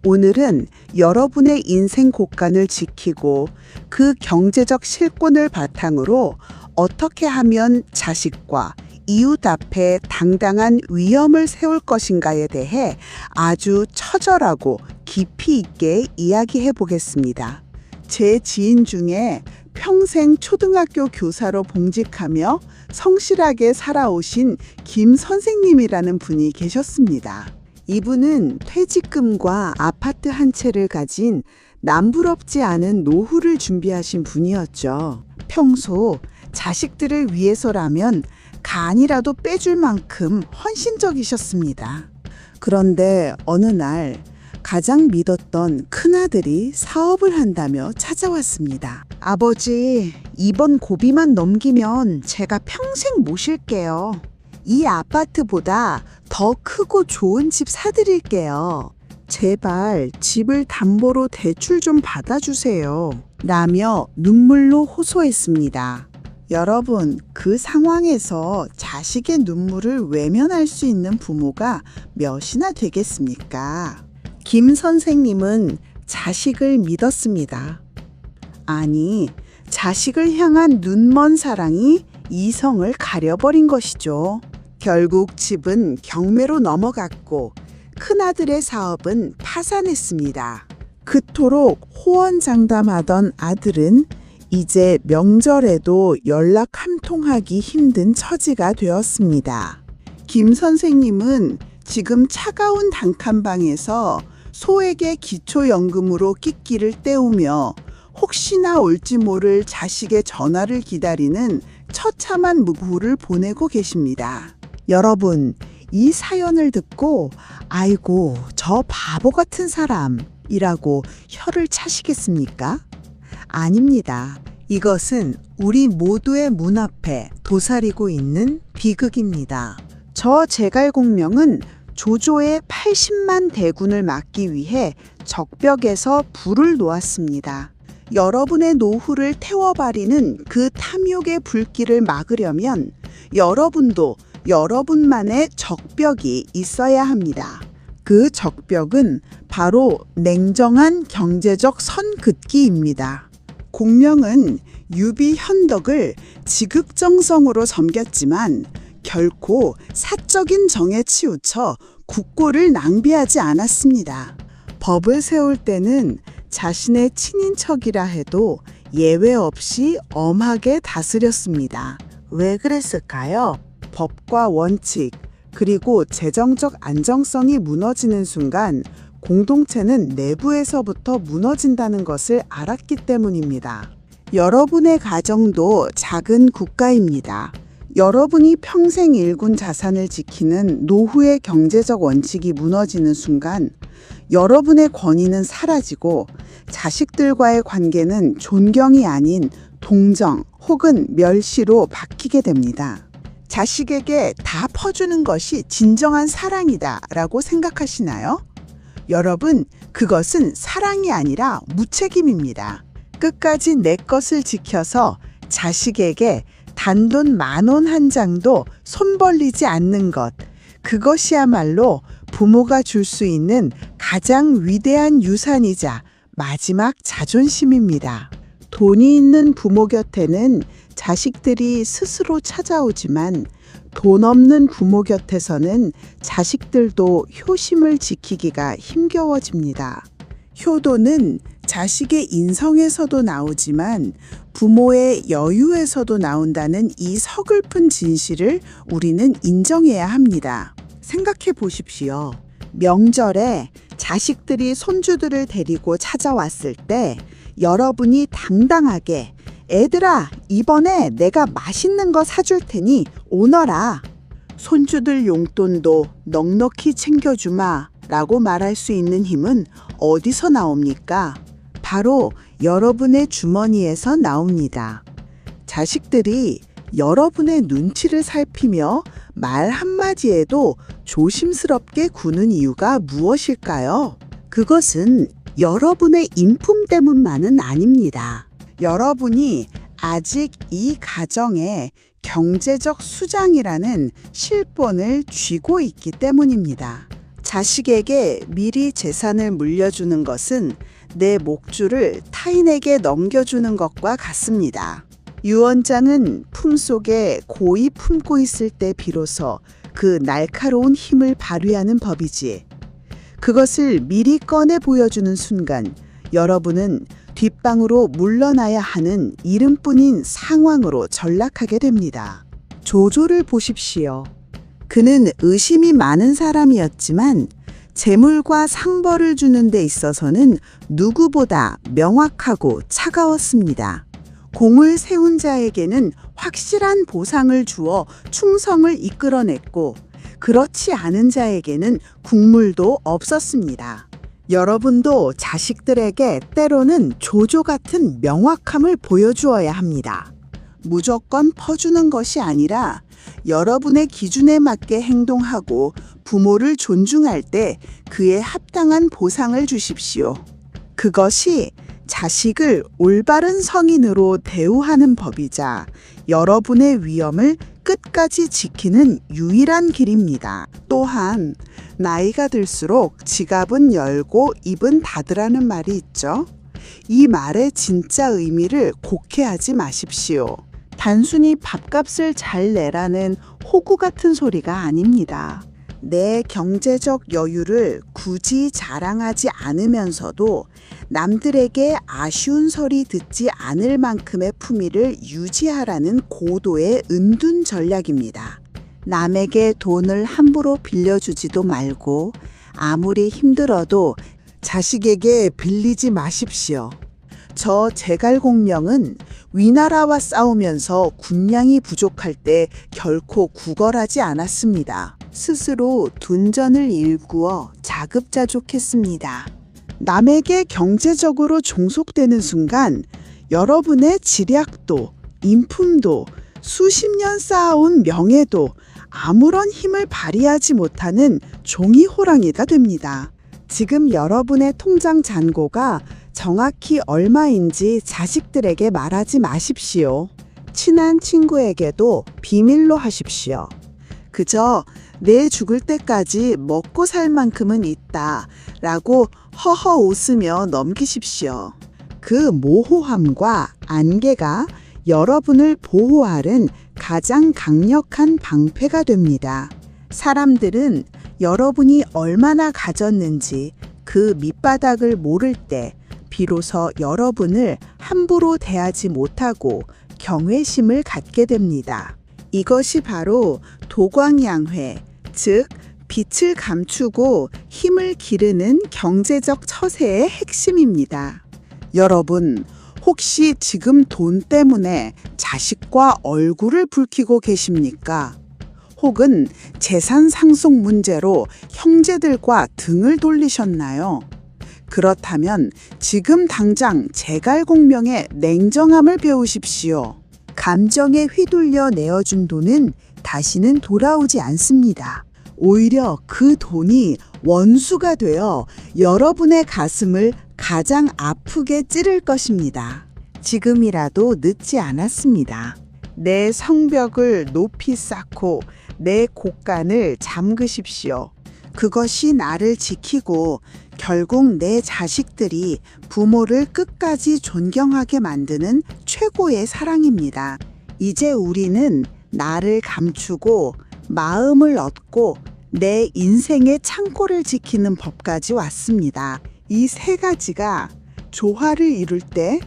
[SPEAKER 1] 오늘은 여러분의 인생 곳간을 지키고 그 경제적 실권을 바탕으로 어떻게 하면 자식과 이웃 앞에 당당한 위엄을 세울 것인가에 대해 아주 처절하고 깊이 있게 이야기해 보겠습니다. 제 지인 중에 평생 초등학교 교사로 봉직하며 성실하게 살아오신 김 선생님이라는 분이 계셨습니다. 이분은 퇴직금과 아파트 한 채를 가진 남부럽지 않은 노후를 준비하신 분이었죠. 평소 자식들을 위해서라면 간이라도 빼줄 만큼 헌신적이셨습니다. 그런데 어느 날 가장 믿었던 큰아들이 사업을 한다며 찾아왔습니다. 아버지, 이번 고비만 넘기면 제가 평생 모실게요. 이 아파트보다 더 크고 좋은 집 사드릴게요. 제발 집을 담보로 대출 좀 받아주세요. 라며 눈물로 호소했습니다. 여러분, 그 상황에서 자식의 눈물을 외면할 수 있는 부모가 몇이나 되겠습니까? 김 선생님은 자식을 믿었습니다. 아니, 자식을 향한 눈먼 사랑이 이성을 가려버린 것이죠. 결국 집은 경매로 넘어갔고 큰아들의 사업은 파산했습니다. 그토록 호언장담하던 아들은 이제 명절에도 연락 한 통하기 힘든 처지가 되었습니다. 김 선생님은 지금 차가운 단칸방에서 소액의 기초연금으로 끼끼를 때우며 혹시나 올지 모를 자식의 전화를 기다리는 처참한 무후를 보내고 계십니다. 여러분, 이 사연을 듣고 아이고, 저 바보 같은 사람이라고 혀를 차시겠습니까? 아닙니다. 이것은 우리 모두의 문 앞에 도사리고 있는 비극입니다. 저 제갈공명은 조조의 80만 대군을 막기 위해 적벽에서 불을 놓았습니다. 여러분의 노후를 태워버리는 그 탐욕의 불길을 막으려면 여러분도 여러분만의 적벽이 있어야 합니다. 그 적벽은 바로 냉정한 경제적 선긋기입니다. 공명은 유비 현덕을 지극정성으로 섬겼지만 결코 사적인 정에 치우쳐 국고를 낭비하지 않았습니다. 법을 세울 때는 자신의 친인척이라 해도 예외 없이 엄하게 다스렸습니다. 왜 그랬을까요? 법과 원칙, 그리고 재정적 안정성이 무너지는 순간 공동체는 내부에서부터 무너진다는 것을 알았기 때문입니다. 여러분의 가정도 작은 국가입니다. 여러분이 평생 일군 자산을 지키는 노후의 경제적 원칙이 무너지는 순간 여러분의 권위는 사라지고 자식들과의 관계는 존경이 아닌 동정 혹은 멸시로 바뀌게 됩니다. 자식에게 다 퍼주는 것이 진정한 사랑이다 라고 생각하시나요? 여러분, 그것은 사랑이 아니라 무책임입니다. 끝까지 내 것을 지켜서 자식에게 단돈 10,000원 한 장도 손 벌리지 않는 것, 그것이야말로 부모가 줄 수 있는 가장 위대한 유산이자 마지막 자존심입니다. 돈이 있는 부모 곁에는 자식들이 스스로 찾아오지만 돈 없는 부모 곁에서는 자식들도 효심을 지키기가 힘겨워집니다. 효도는 자식의 인성에서도 나오지만 부모의 여유에서도 나온다는 이 서글픈 진실을 우리는 인정해야 합니다. 생각해 보십시오. 명절에 자식들이 손주들을 데리고 찾아왔을 때 여러분이 당당하게 애들아, 이번에 내가 맛있는 거 사줄 테니 오너라. 손주들 용돈도 넉넉히 챙겨주마 라고 말할 수 있는 힘은 어디서 나옵니까? 바로 여러분의 주머니에서 나옵니다. 자식들이 여러분의 눈치를 살피며 말 한마디에도 조심스럽게 구는 이유가 무엇일까요? 그것은 여러분의 인품 때문만은 아닙니다. 여러분이 아직 이 가정에 경제적 수장이라는 실본을 쥐고 있기 때문입니다. 자식에게 미리 재산을 물려주는 것은 내 목줄을 타인에게 넘겨주는 것과 같습니다. 유언장은 품속에 고이 품고 있을 때 비로소 그 날카로운 힘을 발휘하는 법이지. 그것을 미리 꺼내 보여주는 순간 여러분은 뒷방으로 물러나야 하는 이름뿐인 상황으로 전락하게 됩니다. 조조를 보십시오. 그는 의심이 많은 사람이었지만 재물과 상벌을 주는 데 있어서는 누구보다 명확하고 차가웠습니다. 공을 세운 자에게는 확실한 보상을 주어 충성을 이끌어냈고 그렇지 않은 자에게는 국물도 없었습니다. 여러분도 자식들에게 때로는 조조 같은 명확함을 보여주어야 합니다. 무조건 퍼주는 것이 아니라 여러분의 기준에 맞게 행동하고 부모를 존중할 때 그에 합당한 보상을 주십시오. 그것이 자식을 올바른 성인으로 대우하는 법이자 여러분의 위엄을 끝까지 지키는 유일한 길입니다. 또한 나이가 들수록 지갑은 열고 입은 닫으라는 말이 있죠. 이 말의 진짜 의미를 곡해하지 마십시오. 단순히 밥값을 잘 내라는 호구 같은 소리가 아닙니다. 내 경제적 여유를 굳이 자랑하지 않으면서도 남들에게 아쉬운 소리 듣지 않을 만큼의 품위를 유지하라는 고도의 은둔 전략입니다. 남에게 돈을 함부로 빌려주지도 말고 아무리 힘들어도 자식에게 빌리지 마십시오. 저 제갈공명은 위나라와 싸우면서 군량이 부족할 때 결코 구걸하지 않았습니다. 스스로 둔전을 일구어 자급자족했습니다. 남에게 경제적으로 종속되는 순간 여러분의 지략도, 인품도, 수십 년 쌓아온 명예도 아무런 힘을 발휘하지 못하는 종이 호랑이가 됩니다. 지금 여러분의 통장 잔고가 정확히 얼마인지 자식들에게 말하지 마십시오. 친한 친구에게도 비밀로 하십시오. 그저 내 죽을 때까지 먹고 살 만큼은 있다 라고 허허 웃으며 넘기십시오. 그 모호함과 안개가 여러분을 보호하는 가장 강력한 방패가 됩니다. 사람들은 여러분이 얼마나 가졌는지 그 밑바닥을 모를 때 비로소 여러분을 함부로 대하지 못하고 경외심을 갖게 됩니다. 이것이 바로 도광양회, 즉 빛을 감추고 힘을 기르는 경제적 처세의 핵심입니다. 여러분, 혹시 지금 돈 때문에 자식과 얼굴을 붉히고 계십니까? 혹은 재산 상속 문제로 형제들과 등을 돌리셨나요? 그렇다면 지금 당장 제갈공명의 냉정함을 배우십시오. 감정에 휘둘려 내어준 돈은 다시는 돌아오지 않습니다. 오히려 그 돈이 원수가 되어 여러분의 가슴을 가장 아프게 찌를 것입니다. 지금이라도 늦지 않았습니다. 내 성벽을 높이 쌓고 내 곳간을 잠그십시오. 그것이 나를 지키고 결국 내 자식들이 부모를 끝까지 존경하게 만드는 최고의 사랑입니다. 이제 우리는 나를 감추고 마음을 얻고 내 인생의 창고를 지키는 법까지 왔습니다. 이 세 가지가 조화를 이룰 때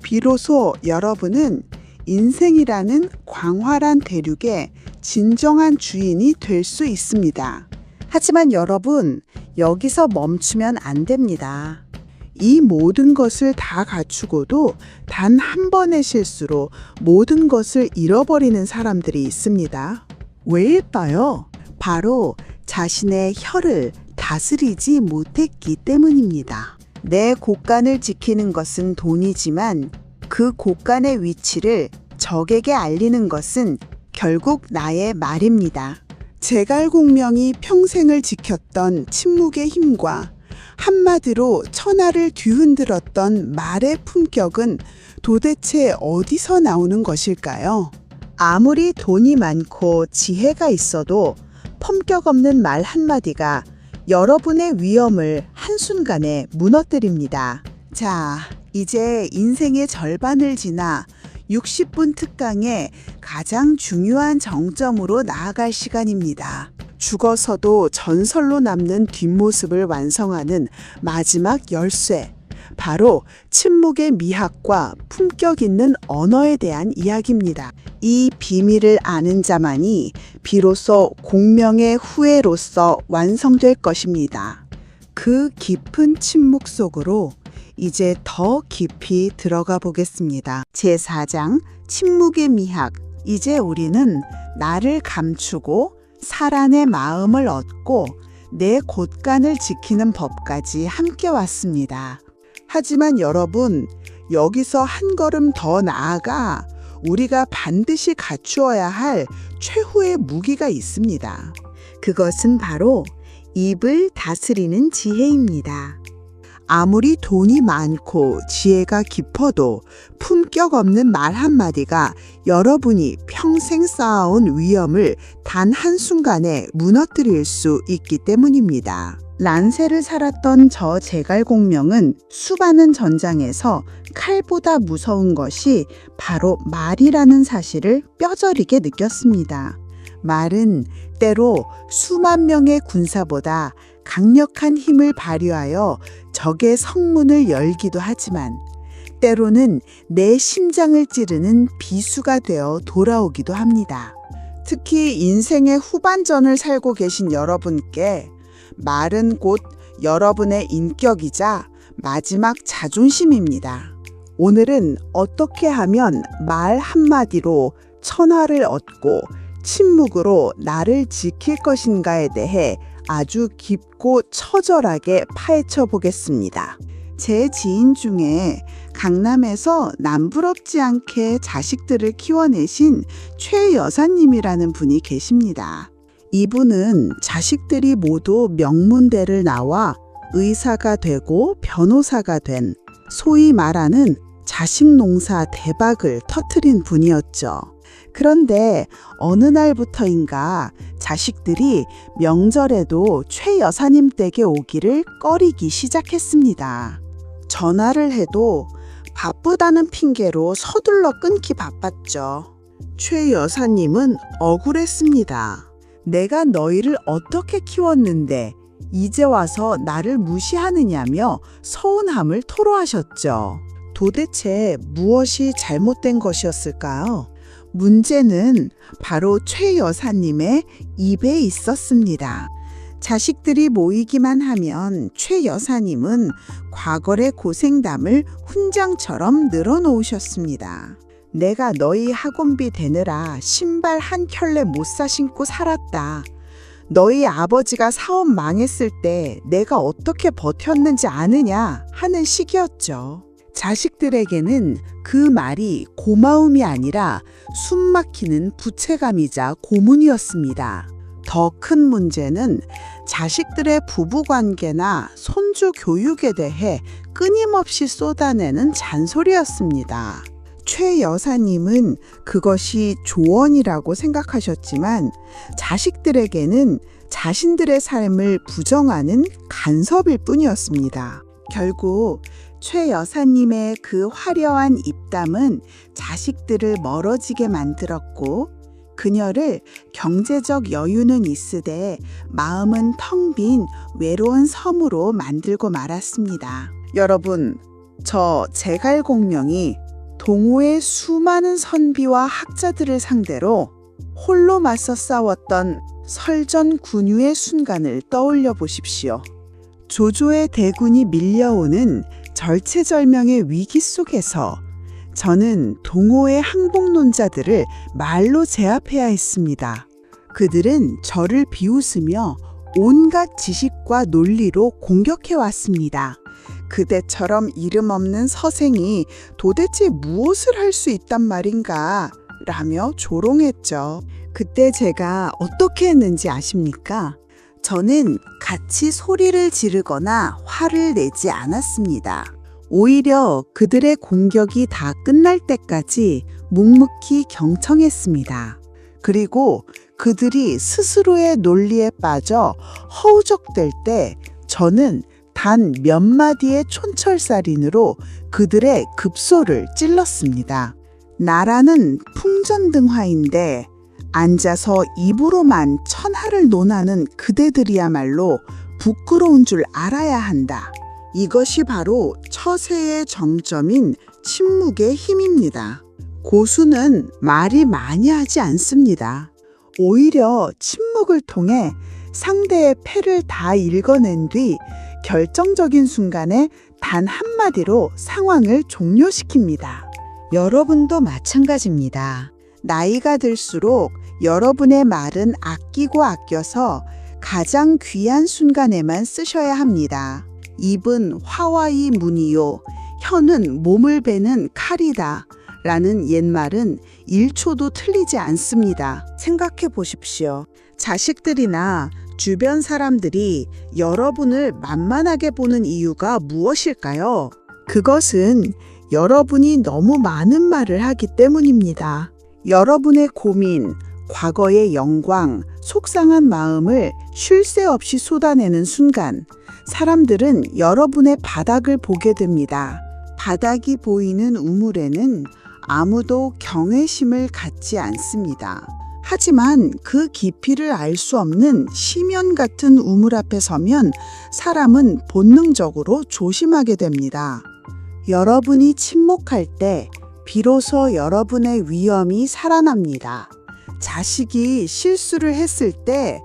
[SPEAKER 1] 비로소 여러분은 인생이라는 광활한 대륙의 진정한 주인이 될 수 있습니다. 하지만 여러분, 여기서 멈추면 안 됩니다. 이 모든 것을 다 갖추고도 단 한 번의 실수로 모든 것을 잃어버리는 사람들이 있습니다. 왜일까요? 바로 자신의 혀를 다스리지 못했기 때문입니다. 내 곳간을 지키는 것은 돈이지만 그 곳간의 위치를 적에게 알리는 것은 결국 나의 말입니다. 제갈공명이 평생을 지켰던 침묵의 힘과 한마디로 천하를 뒤흔들었던 말의 품격은 도대체 어디서 나오는 것일까요? 아무리 돈이 많고 지혜가 있어도 품격 없는 말 한마디가 여러분의 위엄을 한순간에 무너뜨립니다. 자, 이제 인생의 절반을 지나 60분 특강의 가장 중요한 정점으로 나아갈 시간입니다. 죽어서도 전설로 남는 뒷모습을 완성하는 마지막 열쇠. 바로 침묵의 미학과 품격 있는 언어에 대한 이야기입니다. 이 비밀을 아는 자만이 비로소 공명의 후예로서 완성될 것입니다. 그 깊은 침묵 속으로 이제 더 깊이 들어가 보겠습니다. 제4장 침묵의 미학. 이제 우리는 나를 감추고 사란의 마음을 얻고 내 곳간을 지키는 법까지 함께 왔습니다. 하지만 여러분, 여기서 한 걸음 더 나아가 우리가 반드시 갖추어야 할 최후의 무기가 있습니다. 그것은 바로 입을 다스리는 지혜입니다. 아무리 돈이 많고 지혜가 깊어도 품격 없는 말 한마디가 여러분이 평생 쌓아온 위엄을 단 한순간에 무너뜨릴 수 있기 때문입니다. 란세를 살았던 저 제갈공명은 수많은 전장에서 칼보다 무서운 것이 바로 말이라는 사실을 뼈저리게 느꼈습니다. 말은 때로 수만 명의 군사보다 강력한 힘을 발휘하여 적의 성문을 열기도 하지만 때로는 내 심장을 찌르는 비수가 되어 돌아오기도 합니다. 특히 인생의 후반전을 살고 계신 여러분께 말은 곧 여러분의 인격이자 마지막 자존심입니다. 오늘은 어떻게 하면 말 한마디로 천하를 얻고 침묵으로 나를 지킬 것인가에 대해 아주 깊고 처절하게 파헤쳐 보겠습니다. 제 지인 중에 강남에서 남부럽지 않게 자식들을 키워내신 최 여사님이라는 분이 계십니다. 이분은 자식들이 모두 명문대를 나와 의사가 되고 변호사가 된 소위 말하는 자식 농사 대박을 터뜨린 분이었죠. 그런데 어느 날부터인가 자식들이 명절에도 최 여사님 댁에 오기를 꺼리기 시작했습니다. 전화를 해도 바쁘다는 핑계로 서둘러 끊기 바빴죠. 최 여사님은 억울했습니다. 내가 너희를 어떻게 키웠는데 이제 와서 나를 무시하느냐며 서운함을 토로하셨죠. 도대체 무엇이 잘못된 것이었을까요? 문제는 바로 최 여사님의 입에 있었습니다. 자식들이 모이기만 하면 최 여사님은 과거의 고생담을 훈장처럼 늘어놓으셨습니다. 내가 너희 학원비 대느라 신발 한 켤레 못 사 신고 살았다. 너희 아버지가 사업 망했을 때 내가 어떻게 버텼는지 아느냐 하는 식이었죠. 자식들에게는 그 말이 고마움이 아니라 숨막히는 부채감이자 고문이었습니다. 더 큰 문제는 자식들의 부부관계나 손주 교육에 대해 끊임없이 쏟아내는 잔소리였습니다. 최 여사님은 그것이 조언이라고 생각하셨지만 자식들에게는 자신들의 삶을 부정하는 간섭일 뿐이었습니다. 결국 최 여사님의 그 화려한 입담은 자식들을 멀어지게 만들었고 그녀를 경제적 여유는 있으되 마음은 텅 빈 외로운 섬으로 만들고 말았습니다. 여러분, 저 제갈공명이 동호의 수많은 선비와 학자들을 상대로 홀로 맞서 싸웠던 설전군유의 순간을 떠올려 보십시오. 조조의 대군이 밀려오는 절체절명의 위기 속에서 저는 동호의 항복론자들을 말로 제압해야 했습니다. 그들은 저를 비웃으며 온갖 지식과 논리로 공격해왔습니다. 그대처럼 이름 없는 서생이 도대체 무엇을 할 수 있단 말인가 라며 조롱했죠. 그때 제가 어떻게 했는지 아십니까? 저는 같이 소리를 지르거나 화를 내지 않았습니다. 오히려 그들의 공격이 다 끝날 때까지 묵묵히 경청했습니다. 그리고 그들이 스스로의 논리에 빠져 허우적댈 때 저는 단 몇 마디의 촌철살인으로 그들의 급소를 찔렀습니다. 나라는 풍전등화인데 앉아서 입으로만 천하를 논하는 그대들이야말로 부끄러운 줄 알아야 한다. 이것이 바로 처세의 정점인 침묵의 힘입니다. 고수는 말이 많이 하지 않습니다. 오히려 침묵을 통해 상대의 패를 다 읽어낸 뒤 결정적인 순간에 단 한마디로 상황을 종료시킵니다. 여러분도 마찬가지입니다. 나이가 들수록 여러분의 말은 아끼고 아껴서 가장 귀한 순간에만 쓰셔야 합니다. 입은 화와의 문이요, 혀는 몸을 베는 칼이다 라는 옛말은 1초도 틀리지 않습니다. 생각해 보십시오. 자식들이나 주변 사람들이 여러분을 만만하게 보는 이유가 무엇일까요? 그것은 여러분이 너무 많은 말을 하기 때문입니다. 여러분의 고민, 과거의 영광, 속상한 마음을 쉴 새 없이 쏟아내는 순간, 사람들은 여러분의 바닥을 보게 됩니다. 바닥이 보이는 우물에는 아무도 경외심을 갖지 않습니다. 하지만 그 깊이를 알 수 없는 심연 같은 우물 앞에 서면 사람은 본능적으로 조심하게 됩니다. 여러분이 침묵할 때 비로소 여러분의 위엄이 살아납니다. 자식이 실수를 했을 때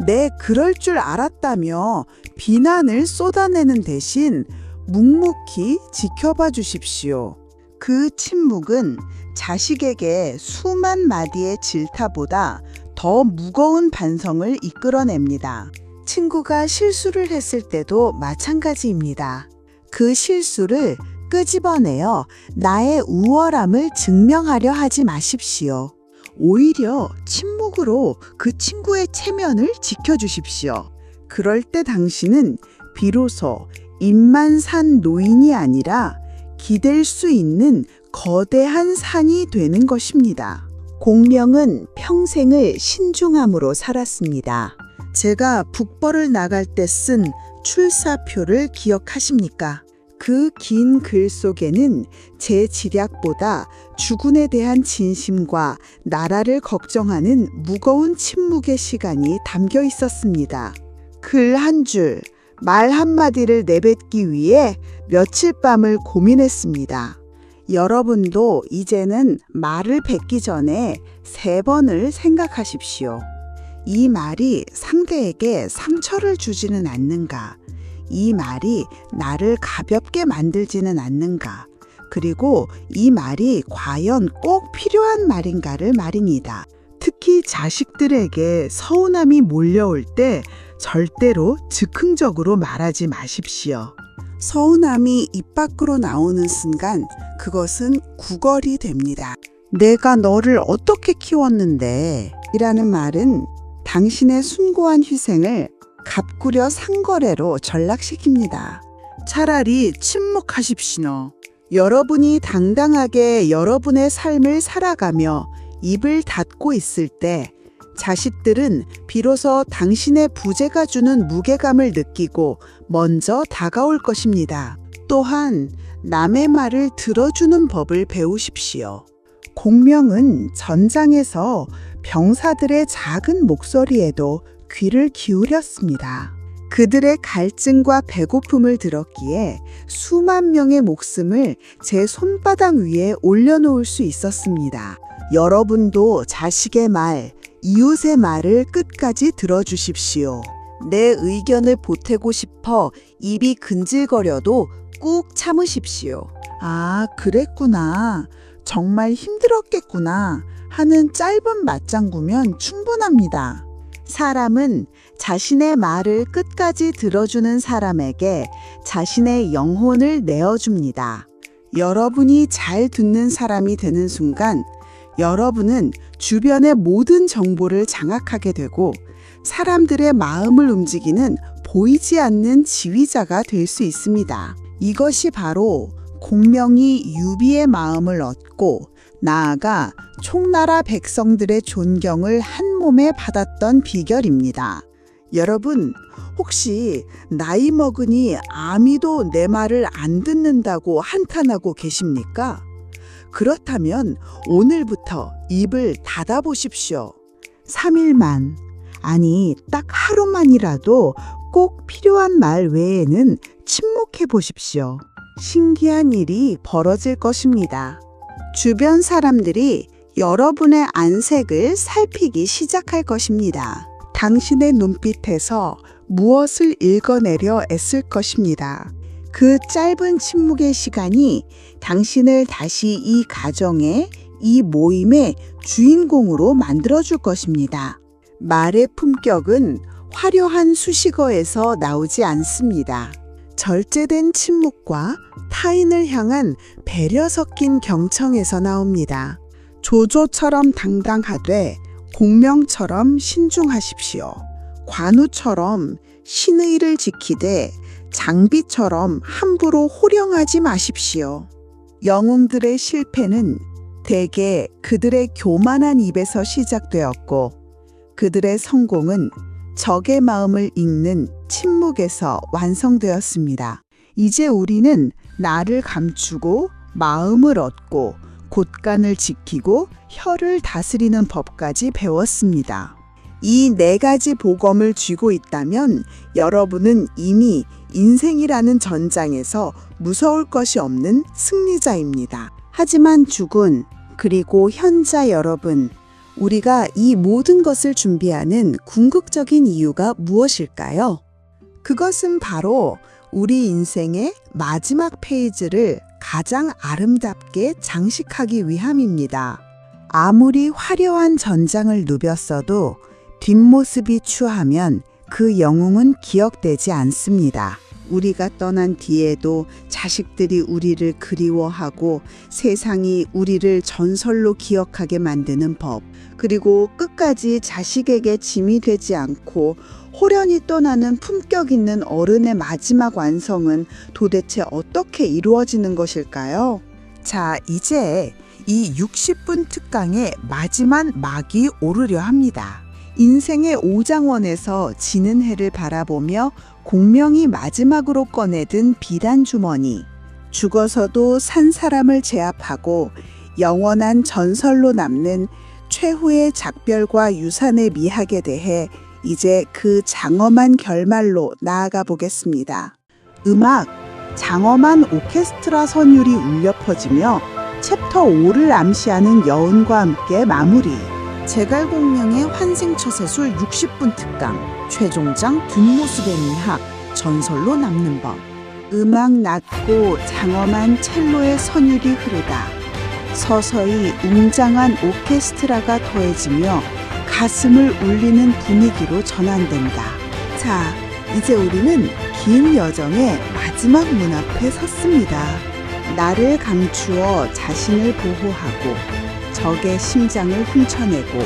[SPEAKER 1] 내 그럴 줄 알았다며 비난을 쏟아내는 대신 묵묵히 지켜봐 주십시오. 그 침묵은 자식에게 수만 마디의 질타보다 더 무거운 반성을 이끌어냅니다. 친구가 실수를 했을 때도 마찬가지입니다. 그 실수를 끄집어내어 나의 우월함을 증명하려 하지 마십시오. 오히려 침묵으로 그 친구의 체면을 지켜주십시오. 그럴 때 당신은 비로소 입만 산 노인이 아니라 기댈 수 있는 거대한 산이 되는 것입니다. 공명은 평생을 신중함으로 살았습니다. 제가 북벌을 나갈 때 쓴 출사표를 기억하십니까? 그 긴 글 속에는 제 지략보다 주군에 대한 진심과 나라를 걱정하는 무거운 침묵의 시간이 담겨 있었습니다. 글 한 줄, 말 한마디를 내뱉기 위해 며칠 밤을 고민했습니다. 여러분도 이제는 말을 뱉기 전에 3번을 생각하십시오. 이 말이 상대에게 상처를 주지는 않는가? 이 말이 나를 가볍게 만들지는 않는가? 그리고 이 말이 과연 꼭 필요한 말인가를 말입니다. 특히 자식들에게 서운함이 몰려올 때 절대로 즉흥적으로 말하지 마십시오. 서운함이 입 밖으로 나오는 순간 그것은 구걸이 됩니다. 내가 너를 어떻게 키웠는데? 이라는 말은 당신의 숭고한 희생을 값구려 상거래로 전락시킵니다. 차라리 침묵하십시오. 여러분이 당당하게 여러분의 삶을 살아가며 입을 닫고 있을 때 자식들은 비로소 당신의 부재가 주는 무게감을 느끼고 먼저 다가올 것입니다. 또한 남의 말을 들어주는 법을 배우십시오. 공명은 전장에서 병사들의 작은 목소리에도 귀를 기울였습니다. 그들의 갈증과 배고픔을 들었기에 수만 명의 목숨을 제 손바닥 위에 올려놓을 수 있었습니다. 여러분도 자식의 말, 이웃의 말을 끝까지 들어주십시오. 내 의견을 보태고 싶어 입이 근질거려도 꾹 참으십시오. 아, 그랬구나. 정말 힘들었겠구나 하는 짧은 맞장구면 충분합니다. 사람은 자신의 말을 끝까지 들어주는 사람에게 자신의 영혼을 내어줍니다. 여러분이 잘 듣는 사람이 되는 순간 여러분은 주변의 모든 정보를 장악하게 되고 사람들의 마음을 움직이는 보이지 않는 지휘자가 될 수 있습니다. 이것이 바로 공명이 유비의 마음을 얻고 나아가 총나라 백성들의 존경을 한 몸에 받았던 비결입니다. 여러분, 혹시 나이 먹으니 아미도 내 말을 안 듣는다고 한탄하고 계십니까? 그렇다면 오늘부터 입을 닫아보십시오. 3일만, 아니 딱 하루만이라도 꼭 필요한 말 외에는 침묵해 보십시오. 신기한 일이 벌어질 것입니다. 주변 사람들이 여러분의 안색을 살피기 시작할 것입니다. 당신의 눈빛에서 무엇을 읽어내려 애쓸 것입니다. 그 짧은 침묵의 시간이 당신을 다시 이 가정의, 이 모임의 주인공으로 만들어줄 것입니다. 말의 품격은 화려한 수식어에서 나오지 않습니다. 절제된 침묵과 타인을 향한 배려 섞인 경청에서 나옵니다. 조조처럼 당당하되 공명처럼 신중하십시오. 관우처럼 신의를 지키되 장비처럼 함부로 호령하지 마십시오. 영웅들의 실패는 대개 그들의 교만한 입에서 시작되었고 그들의 성공은 적의 마음을 읽는 침묵에서 완성되었습니다. 이제 우리는 나를 감추고 마음을 얻고 곳간을 지키고 혀를 다스리는 법까지 배웠습니다. 이 4가지 복엄을 쥐고 있다면 여러분은 이미 인생이라는 전장에서 무서울 것이 없는 승리자입니다. 하지만 주군, 그리고 현자 여러분, 우리가 이 모든 것을 준비하는 궁극적인 이유가 무엇일까요? 그것은 바로 우리 인생의 마지막 페이지를 가장 아름답게 장식하기 위함입니다. 아무리 화려한 전장을 누볐어도 뒷모습이 추하면 그 영웅은 기억되지 않습니다. 우리가 떠난 뒤에도 자식들이 우리를 그리워하고 세상이 우리를 전설로 기억하게 만드는 법, 그리고 끝까지 자식에게 짐이 되지 않고 호련히 떠나는 품격 있는 어른의 마지막 완성은 도대체 어떻게 이루어지는 것일까요? 자, 이제 이 60분 특강의 마지막 막이 오르려 합니다. 인생의 오장원에서 지는 해를 바라보며 공명이 마지막으로 꺼내든 비단주머니, 죽어서도 산 사람을 제압하고 영원한 전설로 남는 최후의 작별과 유산의 미학에 대해 이제 그 장엄한 결말로 나아가 보겠습니다. 음악, 장엄한 오케스트라 선율이 울려 퍼지며 챕터 5를 암시하는 여운과 함께 마무리. 제갈공명의 환생처세술 60분 특강, 최종장 뒷모습의 미학, 전설로 남는 법. 음악 낮고 장엄한 첼로의 선율이 흐르다 서서히 웅장한 오케스트라가 더해지며 가슴을 울리는 분위기로 전환된다. 자, 이제 우리는 긴 여정의 마지막 문 앞에 섰습니다. 나를 감추어 자신을 보호하고 적의 심장을 훔쳐내고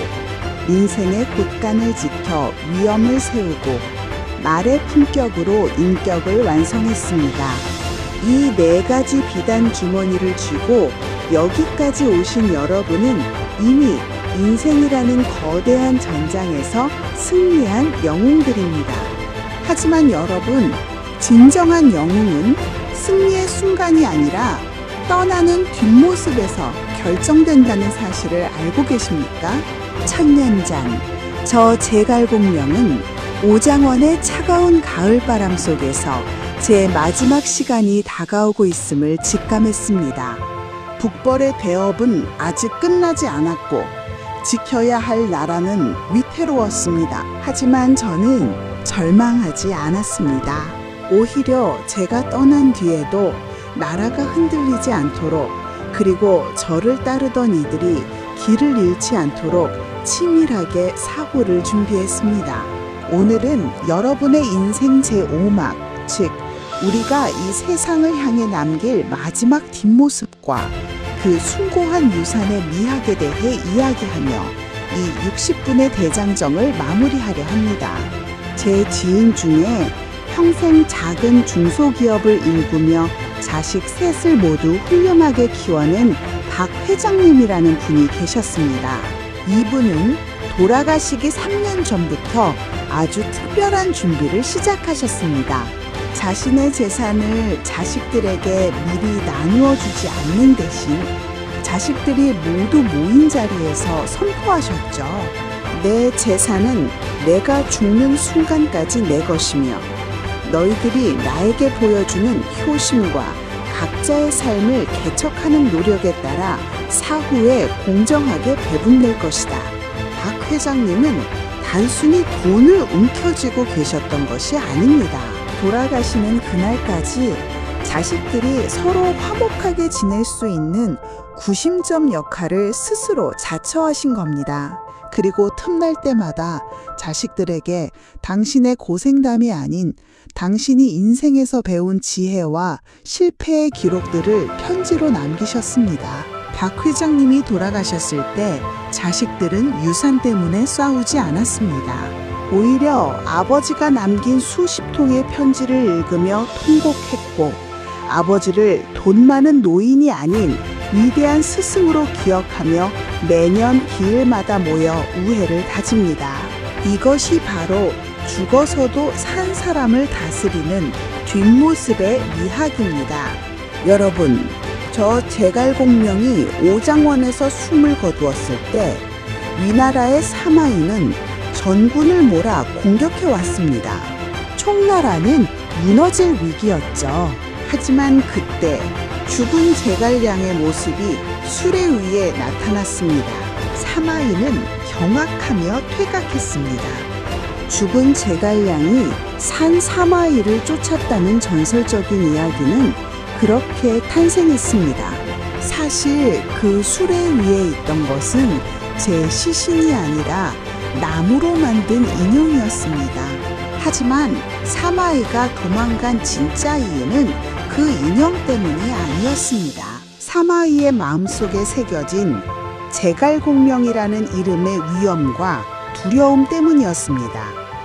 [SPEAKER 1] 인생의 곳간을 지켜 위엄을 세우고 말의 품격으로 인격을 완성했습니다. 이 4가지 비단 주머니를 쥐고 여기까지 오신 여러분은 이미 인생이라는 거대한 전장에서 승리한 영웅들입니다. 하지만 여러분, 진정한 영웅은 승리의 순간이 아니라 떠나는 뒷모습에서 결정된다는 사실을 알고 계십니까? 천년전, 저 제갈공명은 오장원의 차가운 가을바람 속에서 제 마지막 시간이 다가오고 있음을 직감했습니다. 북벌의 대업은 아직 끝나지 않았고 지켜야 할 나라는 위태로웠습니다. 하지만 저는 절망하지 않았습니다. 오히려 제가 떠난 뒤에도 나라가 흔들리지 않도록, 그리고 저를 따르던 이들이 길을 잃지 않도록 치밀하게 사고를 준비했습니다. 오늘은 여러분의 인생 제5막, 즉 우리가 이 세상을 향해 남길 마지막 뒷모습과 그 숭고한 유산의 미학에 대해 이야기하며 이 60분의 대장정을 마무리하려 합니다. 제 지인 중에 평생 작은 중소기업을 일구며 자식 셋을 모두 훌륭하게 키워낸 박 회장님이라는 분이 계셨습니다. 이분은 돌아가시기 3년 전부터 아주 특별한 준비를 시작하셨습니다. 자신의 재산을 자식들에게 미리 나누어 주지 않는 대신 자식들이 모두 모인 자리에서 선포하셨죠. 내 재산은 내가 죽는 순간까지 내 것이며 너희들이 나에게 보여주는 효심과 각자의 삶을 개척하는 노력에 따라 사후에 공정하게 배분될 것이다. 박 회장님은 단순히 돈을 움켜쥐고 계셨던 것이 아닙니다. 돌아가시는 그날까지 자식들이 서로 화목하게 지낼 수 있는 구심점 역할을 스스로 자처하신 겁니다. 그리고 틈날 때마다 자식들에게 당신의 고생담이 아닌 당신이 인생에서 배운 지혜와 실패의 기록들을 편지로 남기셨습니다. 박 회장님이 돌아가셨을 때 자식들은 유산 때문에 싸우지 않았습니다. 오히려 아버지가 남긴 수십 통의 편지를 읽으며 통곡했고 아버지를 돈 많은 노인이 아닌 위대한 스승으로 기억하며 매년 기일마다 모여 우애를 다집니다. 이것이 바로 죽어서도 산 사람을 다스리는 뒷모습의 미학입니다. 여러분, 저 제갈공명이 오장원에서 숨을 거두었을 때 위나라의 사마이는 전군을 몰아 공격해 왔습니다. 총나라는 무너질 위기였죠. 하지만 그때 죽은 제갈량의 모습이 수레 위에 나타났습니다. 사마이는 경악하며 퇴각했습니다. 죽은 제갈량이 산 사마이를 쫓았다는 전설적인 이야기는 그렇게 탄생했습니다. 사실 그 수레 위에 있던 것은 제 시신이 아니라 나무로 만든 인형이었습니다. 하지만 사마이가 도망간 진짜 이유는 그 인형 때문이 아니었습니다. 사마이의 마음속에 새겨진 제갈공명이라는 이름의 위엄과 두려움 때문이었습니다.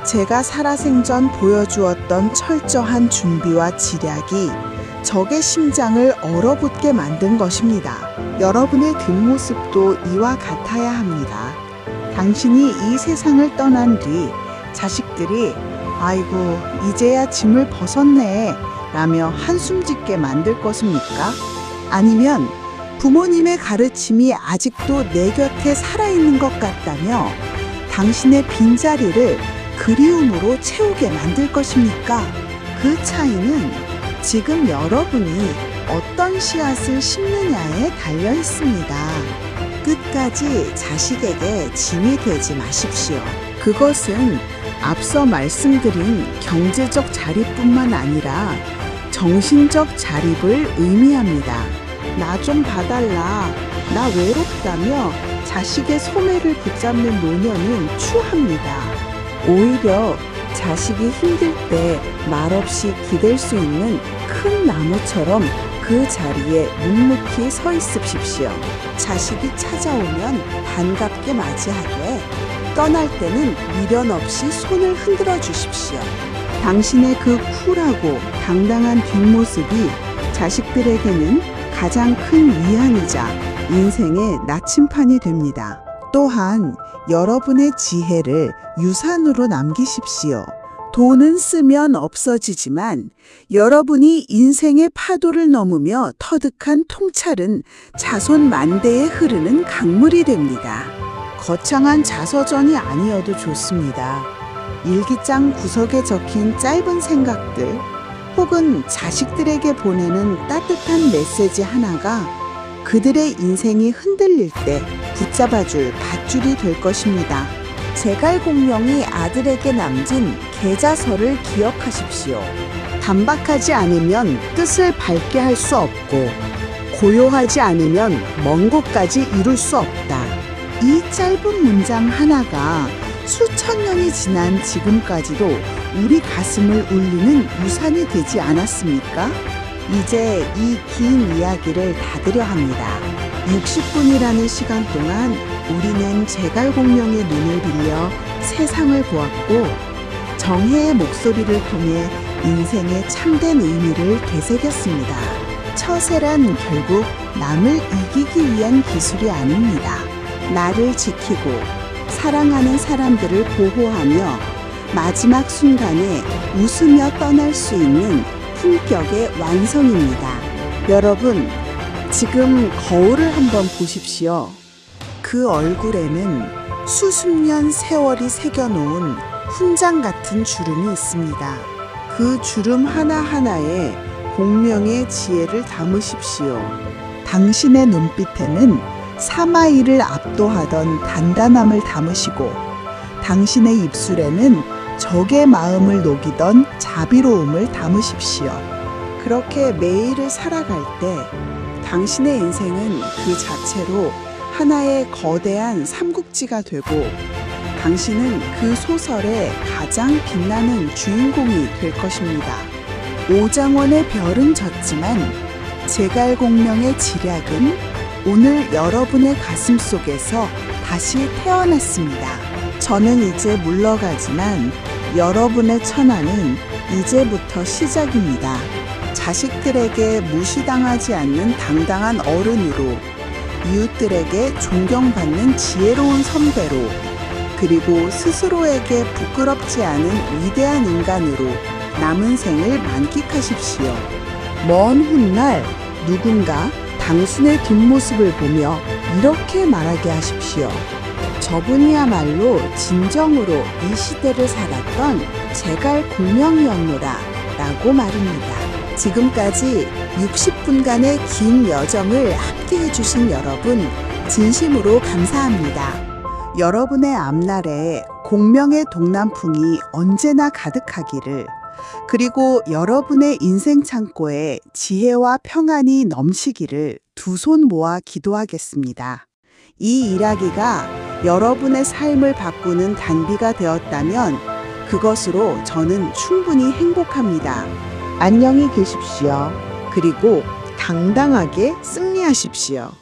[SPEAKER 1] 제가 살아생전 보여주었던 철저한 준비와 지략이 적의 심장을 얼어붙게 만든 것입니다. 여러분의 뒷모습도 이와 같아야 합니다. 당신이 이 세상을 떠난 뒤 자식들이 아이고 이제야 짐을 벗었네 라며 한숨 짓게 만들 것입니까? 아니면 부모님의 가르침이 아직도 내 곁에 살아있는 것 같다며 당신의 빈자리를 그리움으로 채우게 만들 것입니까? 그 차이는 지금 여러분이 어떤 씨앗을 심느냐에 달려 있습니다. 끝까지 자식에게 짐이 되지 마십시오. 그것은 앞서 말씀드린 경제적 자립뿐만 아니라 정신적 자립을 의미합니다. 나 좀 봐달라, 나 외롭다며 자식의 소매를 붙잡는 노년은 추합니다. 오히려 자식이 힘들 때 말없이 기댈 수 있는 큰 나무처럼 그 자리에 묵묵히 서 있으십시오. 자식이 찾아오면 반갑게 맞이하되 떠날 때는 미련 없이 손을 흔들어 주십시오. 당신의 그 쿨하고 당당한 뒷모습이 자식들에게는 가장 큰 위안이자 인생의 나침판이 됩니다. 또한 여러분의 지혜를 유산으로 남기십시오. 돈은 쓰면 없어지지만 여러분이 인생의 파도를 넘으며 터득한 통찰은 자손 만대에 흐르는 강물이 됩니다. 거창한 자서전이 아니어도 좋습니다. 일기장 구석에 적힌 짧은 생각들 혹은 자식들에게 보내는 따뜻한 메시지 하나가 그들의 인생이 흔들릴 때 붙잡아줄 밧줄이 될 것입니다. 제갈공명이 아들에게 남긴 계자서를 기억하십시오. 단박하지 않으면 뜻을 밝게 할 수 없고 고요하지 않으면 먼 곳까지 이룰 수 없다. 이 짧은 문장 하나가 수천 년이 지난 지금까지도 우리 가슴을 울리는 유산이 되지 않았습니까? 이제 이 긴 이야기를 닫으려 합니다. 60분이라는 시간 동안 우리는 제갈공명의 눈을 빌려 세상을 보았고 정혜의 목소리를 통해 인생의 참된 의미를 되새겼습니다. 처세란 결국 남을 이기기 위한 기술이 아닙니다. 나를 지키고 사랑하는 사람들을 보호하며 마지막 순간에 웃으며 떠날 수 있는 품격의 완성입니다. 여러분, 지금 거울을 한번 보십시오. 그 얼굴에는 수십 년 세월이 새겨놓은 훈장 같은 주름이 있습니다. 그 주름 하나하나에 공명의 지혜를 담으십시오. 당신의 눈빛에는 사마이를 압도하던 단단함을 담으시고 당신의 입술에는 적의 마음을 녹이던 자비로움을 담으십시오. 그렇게 매일을 살아갈 때 당신의 인생은 그 자체로 하나의 거대한 삼국지가 되고 당신은 그 소설의 가장 빛나는 주인공이 될 것입니다. 오장원의 별은 졌지만 제갈공명의 지략은 오늘 여러분의 가슴 속에서 다시 태어났습니다. 저는 이제 물러가지만 여러분의 천하는 이제부터 시작입니다. 자식들에게 무시당하지 않는 당당한 어른으로, 이웃들에게 존경받는 지혜로운 선배로, 그리고 스스로에게 부끄럽지 않은 위대한 인간으로 남은 생을 만끽하십시오. 먼 훗날 누군가 당신의 뒷모습을 보며 이렇게 말하게 하십시오. 저분이야말로 진정으로 이 시대를 살았던 제갈공명이었노라 라고 말입니다. 지금까지 60분간의 긴 여정을 함께해 주신 여러분 진심으로 감사합니다. 여러분의 앞날에 공명의 동남풍이 언제나 가득하기를, 그리고 여러분의 인생 창고에 지혜와 평안이 넘치기를 두 손 모아 기도하겠습니다. 이 일하기가 여러분의 삶을 바꾸는 단비가 되었다면 그것으로 저는 충분히 행복합니다. 안녕히 계십시오. 그리고 당당하게 승리하십시오.